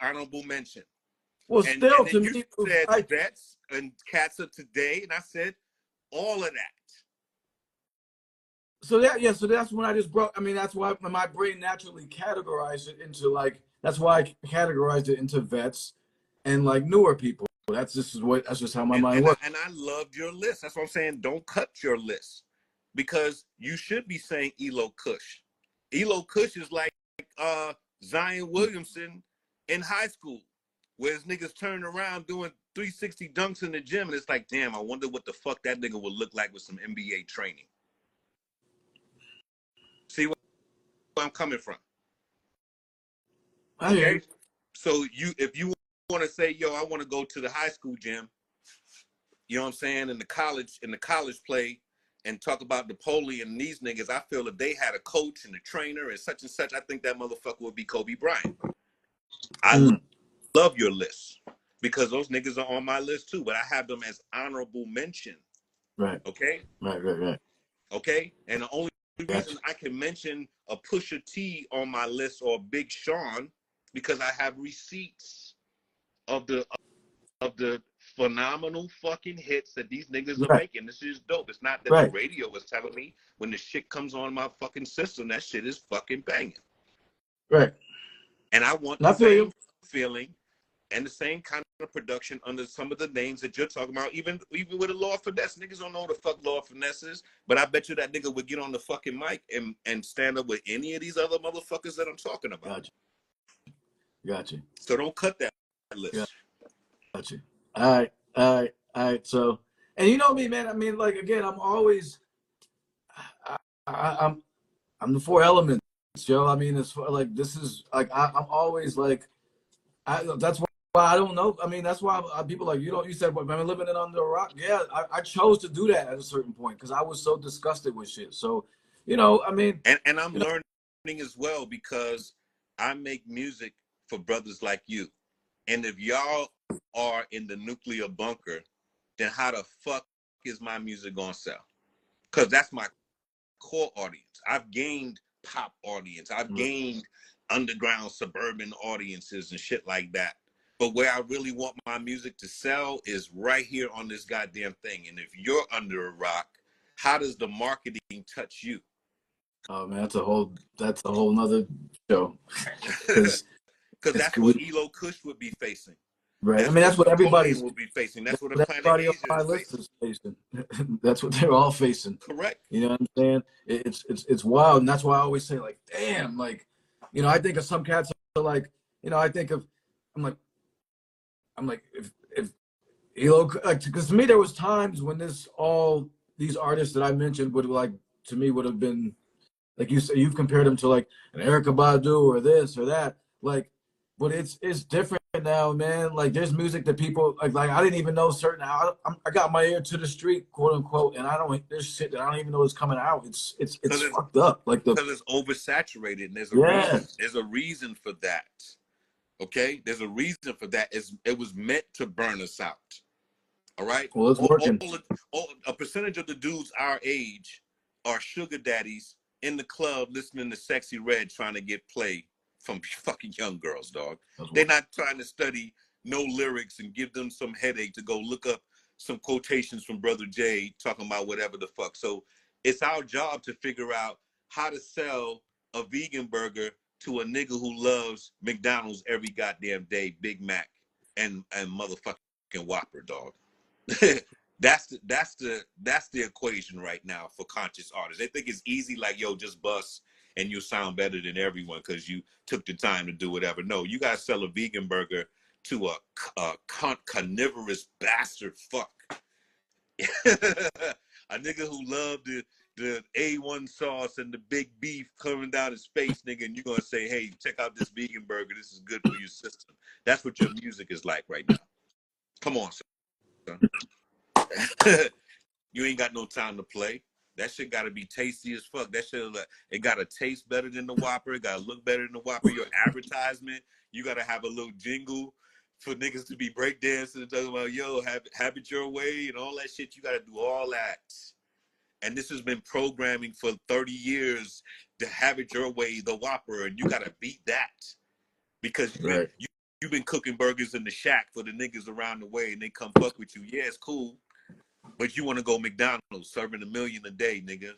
honorable mention.
Well, and to
me, you said vets and cats of today, and I said all of that.
So that's when I just broke. I mean, that's why my brain naturally categorized it into, like, that's why I categorized it into vets and like newer people. That's just how my mind works.
And I loved your list. That's what I'm saying. Don't cut your list. because you should be saying Elo Kush. Elo Kush is like Zion Williamson in high school, where niggas turning around doing 360 dunks in the gym, and it's like, damn, I wonder what the fuck that nigga would look like with some NBA training. See where I'm coming from? Okay, so if you want to say, yo, I want to go to the high school gym, you know what I'm saying, in the college play, and talk about Napoleon and these niggas, I feel if they had a coach and a trainer and such, I think that motherfucker would be Kobe Bryant. I love your list because those niggas are on my list too, but I have them as honorable mention.
Right.
Okay?
Right.
Okay? And the only reason I can mention a Pusha T on my list or Big Sean because I have receipts of the phenomenal fucking hits that these niggas are making. This is dope. It's not that the radio was telling me when the shit comes on my fucking system, that shit is fucking banging.
Right.
And I want the same feeling and the same kind of production under some of the names that you're talking about, even with a Lord Finesse. Niggas don't know what the fuck Lord Finesse is, but I bet you that nigga would get on the fucking mic and stand up with any of these other motherfuckers that I'm talking about.
Gotcha.
So don't cut that list.
Gotcha. All right. So, and you know me, man. I mean, like, again, I'm always, I'm the four elements, yo. I mean, it's like, this is like, I'm always like, that's why I don't know. I mean, that's why people like, you said, but I'm living it under a rock. Yeah, I chose to do that at a certain point because I was so disgusted with shit. So, I mean.
And I'm learning as well because I make music for brothers like you. And if y'all are in the nuclear bunker, then how the fuck is my music gonna sell? Because that's my core audience. I've gained pop audience. I've gained underground suburban audiences and shit like that. But where I really want my music to sell is right here on this goddamn thing. And if you're under a rock, how does the marketing touch you?
Oh man, that's a whole nother show.
Because that's what Elo Kush would be facing.
Right. That's that's what everybody
will be facing. That's what
everybody on my list is facing. That's what they're all facing.
Correct.
You know what I'm saying? It's wild, and that's why I always say, like, damn, like, I think of some cats are like, I think of, I'm like, if Elo, like, because to me there was times when these artists that I mentioned would have been, like you say, you've compared them to like an Erykah Badu or this or that, like, but it's different now, man. Like, there's music that people like I didn't even know certain. I got my ear to the street, quote unquote, and there's shit that I don't even know is coming out. It's fucked up, like
because it's oversaturated, and there's a reason. There's a reason for that. Okay, there's a reason for that. It was meant to burn us out. All right.
Well, it's working.
A percentage of the dudes our age are sugar daddies in the club listening to Sexy Red trying to get play from fucking young girls, dog. They're not trying to study no lyrics and give them some headache to go look up some quotations from Brother Jay talking about whatever the fuck. So it's our job to figure out how to sell a vegan burger to a nigga who loves McDonald's every goddamn day, Big Mac and motherfucking Whopper, dog. That's the equation right now for conscious artists. They think it's easy, like, yo, just bust and you sound better than everyone because you took the time to do whatever. No, you gotta sell a vegan burger to a carnivorous bastard fuck. A nigga who loved the A1 sauce and the big beef coming down his face, nigga, and you're gonna say, hey, check out this vegan burger. This is good for your system. That's what your music is like right now. Come on, son. You ain't got no time to play. That shit gotta be tasty as fuck. That shit, it gotta taste better than the Whopper. It gotta look better than the Whopper. Your advertisement, you gotta have a little jingle for niggas to be breakdancing and talking about, yo, have it your way and all that shit. You gotta do all that. And this has been programming for 30 years to have it your way, the Whopper, and you gotta beat that. Because you've been cooking burgers in the shack for the niggas around the way and they come fuck with you. Yeah, it's cool. But you want to go McDonald's serving $1 million a day, nigga.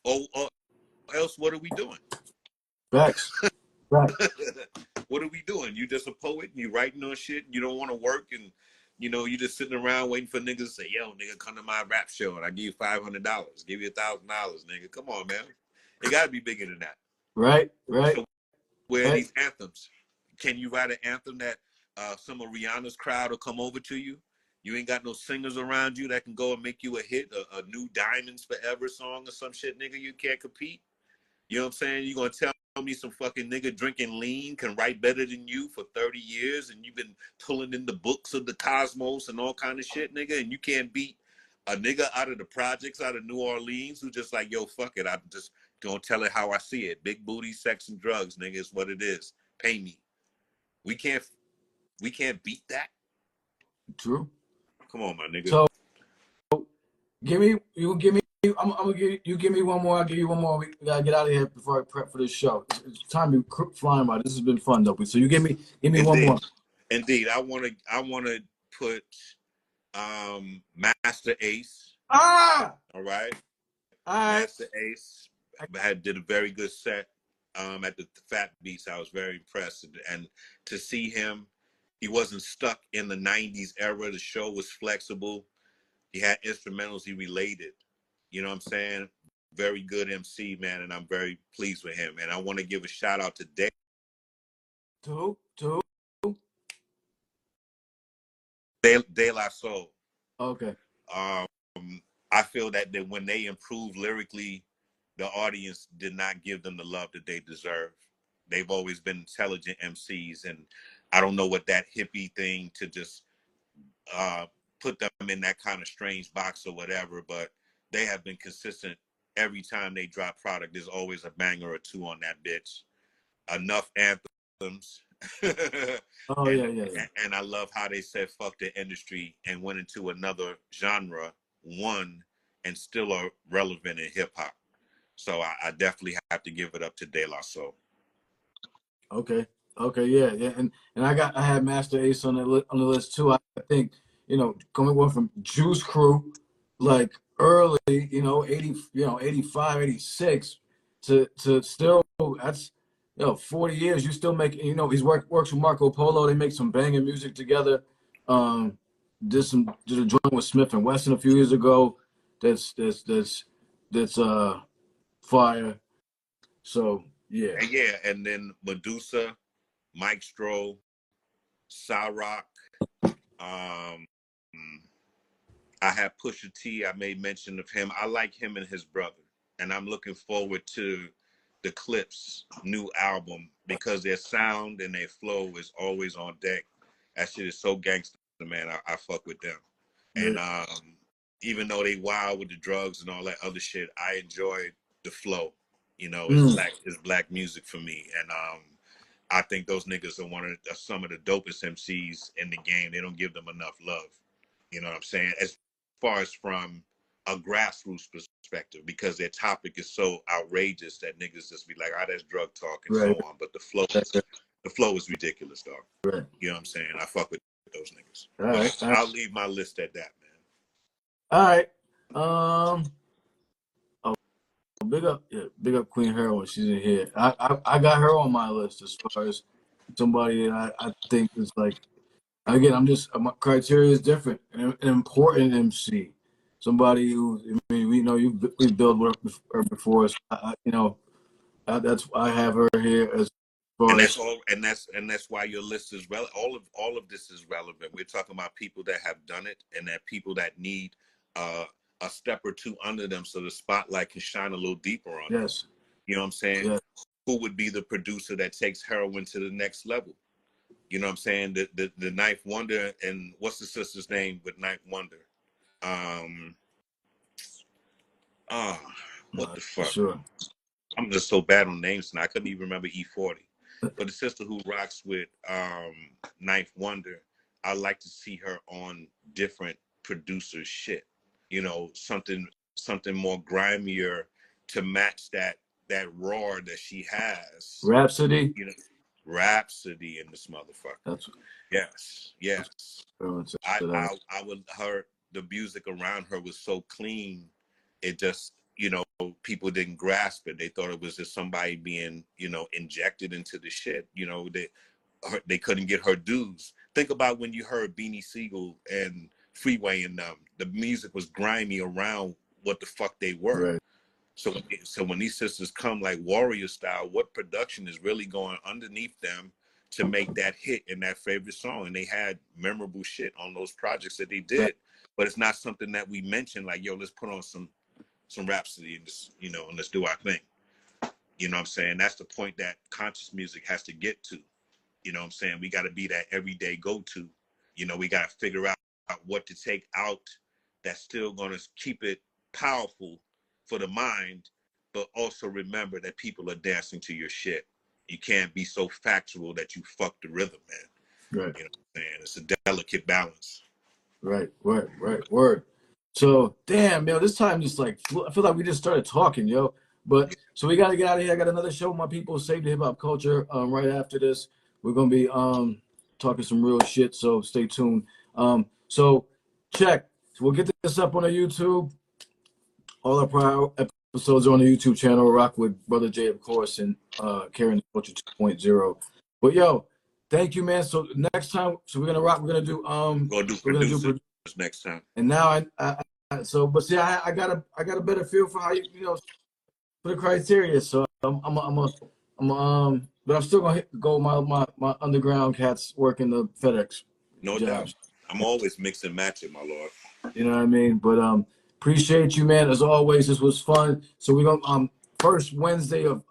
Or else, what are we doing?
Facts. Right.
What are we doing? You just a poet and you writing on shit. And you don't want to work and you know, you just sitting around waiting for niggas to say, yo, nigga, come to my rap show and I give you $500, give you $1,000, nigga. Come on, man. It got to be bigger than that.
Right.
So where are these anthems? Can you write an anthem that some of Rihanna's crowd will come over to you? You ain't got no singers around you that can go and make you a hit, a new Diamonds Forever song or some shit, nigga. You can't compete. You know what I'm saying? You gonna tell me some fucking nigga drinking lean can write better than you for 30 years and you've been pulling in the books of the Cosmos and all kind of shit, nigga, and you can't beat a nigga out of the projects out of New Orleans who just like, yo, fuck it. I'm just gonna tell it how I see it. Big booty, sex, and drugs, nigga, is what it is. Pay me. We can't beat that.
True.
Come on, my nigga.
So give me I'm gonna give me one more. I'll give you one more. We gotta get out of here before I prep for this show. It's time to be flying by. This has been fun, though. So you give me one more.
Indeed, I wanna put Master Ace.
All
right. Master Ace did a very good set at the Fat Beats. I was very impressed, and to see him, he wasn't stuck in the 90s era. The show was flexible. He had instrumentals he related. You know what I'm saying? Very good MC, man, and I'm very pleased with him. And I want to give a shout out to De La Soul.
Okay.
I feel that when they improved lyrically, the audience did not give them the love that they deserve. They've always been intelligent MCs, and I don't know what that hippie thing to just put them in that kind of strange box or whatever, but they have been consistent. Every time they drop product, there's always a banger or two on that bitch. Enough anthems. And I love how they said fuck the industry and went into another genre, won, and still are relevant in hip hop. So I definitely have to give it up to De La Soul.
Okay, yeah, and I had Master Ace on the list too. I think, you know, coming from Juice Crew, like early, 80, 85, 86, to still, that's, 40 years. You still make, he's works with Marco Polo. They make some banging music together. Did a joint with Smith and Wesson a few years ago. That's fire. So yeah.
And then Medusa, Mike Stroh, Cyrock. I have Pusha T. I made mention of him. I like him and his brother, and I'm looking forward to the Clips new album because their sound and their flow is always on deck. That shit is so gangster, man. I fuck with them. And even though they wild with the drugs and all that other shit, I enjoy the flow. It's black music for me, and I think those niggas are some of the dopest MCs in the game. They don't give them enough love. You know what I'm saying? As far as from a grassroots perspective, because their topic is so outrageous that niggas just be like, that's drug talk and so on. But the flow is ridiculous, dog.
Right.
You know what I'm saying? I fuck with those niggas.
All right.
I'll leave my list at that, man.
All right. Big up Queen Heroin. She's in here. I got her on my list as far as somebody that I think is like, again, my criteria is different. An important MC, somebody who, we've built with her before. That's I have her here as far
and that's all, and that's why your list is relevant. All of this is relevant. We're talking about people that have done it, and that people that need a step or two under them so the spotlight can shine a little deeper on them. You know what I'm saying? Yes. Who would be the producer that takes Heroin to the next level? You know what I'm saying? The Ninth Wonder, and what's the sister's name with Ninth Wonder? What the fuck?
Sure.
I'm just so bad on names, and I couldn't even remember E40. But the sister who rocks with Ninth Wonder, I like to see her on different producers' shit. Something more grimier to match that roar that she has.
Rhapsody.
Rhapsody in this motherfucker. Yes. I would the music around her was so clean. It just, people didn't grasp it. They thought it was just somebody being, injected into the shit. They couldn't get her dues. think about when you heard Beanie Siegel and Freeway and the music was grimy around what the fuck they were.
Right.
So when these sisters come like Warrior style, what production is really going underneath them to make that hit in that favorite song? And they had memorable shit on those projects that they did, but it's not something that we mention like, yo, let's put on some Rhapsody and just, you know, and let's do our thing. You know what I'm saying? That's the point that conscious music has to get to. You know what I'm saying? We got to be that everyday go-to. You know, we got to figure out what to take out that's still going to keep it powerful for the mind, but also remember that people are dancing to your shit. You can't be so factual that you fuck the rhythm, man.
Right.
You know what I'm saying? It's a delicate balance.
Right. Word. So, damn, yo, this time just like, I feel like we just started talking, yo. But, so we got to get out of here. I got another show with my people, Save the Hip Hop Culture, right after this. We're going to be talking some real shit, so stay tuned. So, check. So we'll get this up on our YouTube. All our prior episodes are on the YouTube channel. Rock with Brother Jay, of course, and Carrying the Culture 2.0. But, yo, thank you, man. So next time, so we're gonna rock. We're gonna do
producers next time.
And now but see, I got a better feel for how you know for the criteria. So but I'm still gonna go my underground cats working the FedEx.
No doubt. I'm always mix and matching, my lord.
You know what I mean? But appreciate you, man. As always, this was fun. So we're gonna first Wednesday of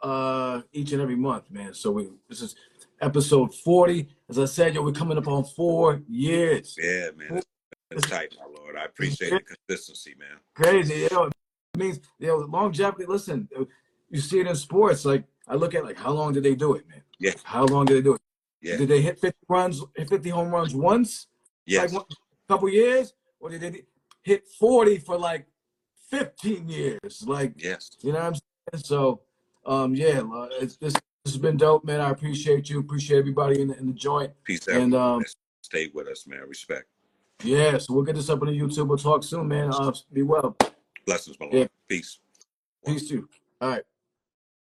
each and every month, man. So this is episode 40. As I said, yo, we're coming up on 4 years.
Yeah, man. It's tight, my lord. I appreciate the consistency, man.
Crazy, yo. It means, longevity. Listen, you see it in sports. Like, I look at, like, how long did they do it, man?
Yeah.
How long did they do it?
Yeah.
Did they hit 50 home runs once?
Yes.
Like, a couple years? Or did they hit 40 for, like, 15 years? Like,
yes.
You know what I'm saying? So, this has been dope, man. I appreciate you. Appreciate everybody in the joint.
Peace out. And stay with us, man. Respect.
Yeah, so we'll get this up on the YouTube. We'll talk soon, man. Be well.
Blessings, my lord.
Yeah.
Peace.
Peace too. All right.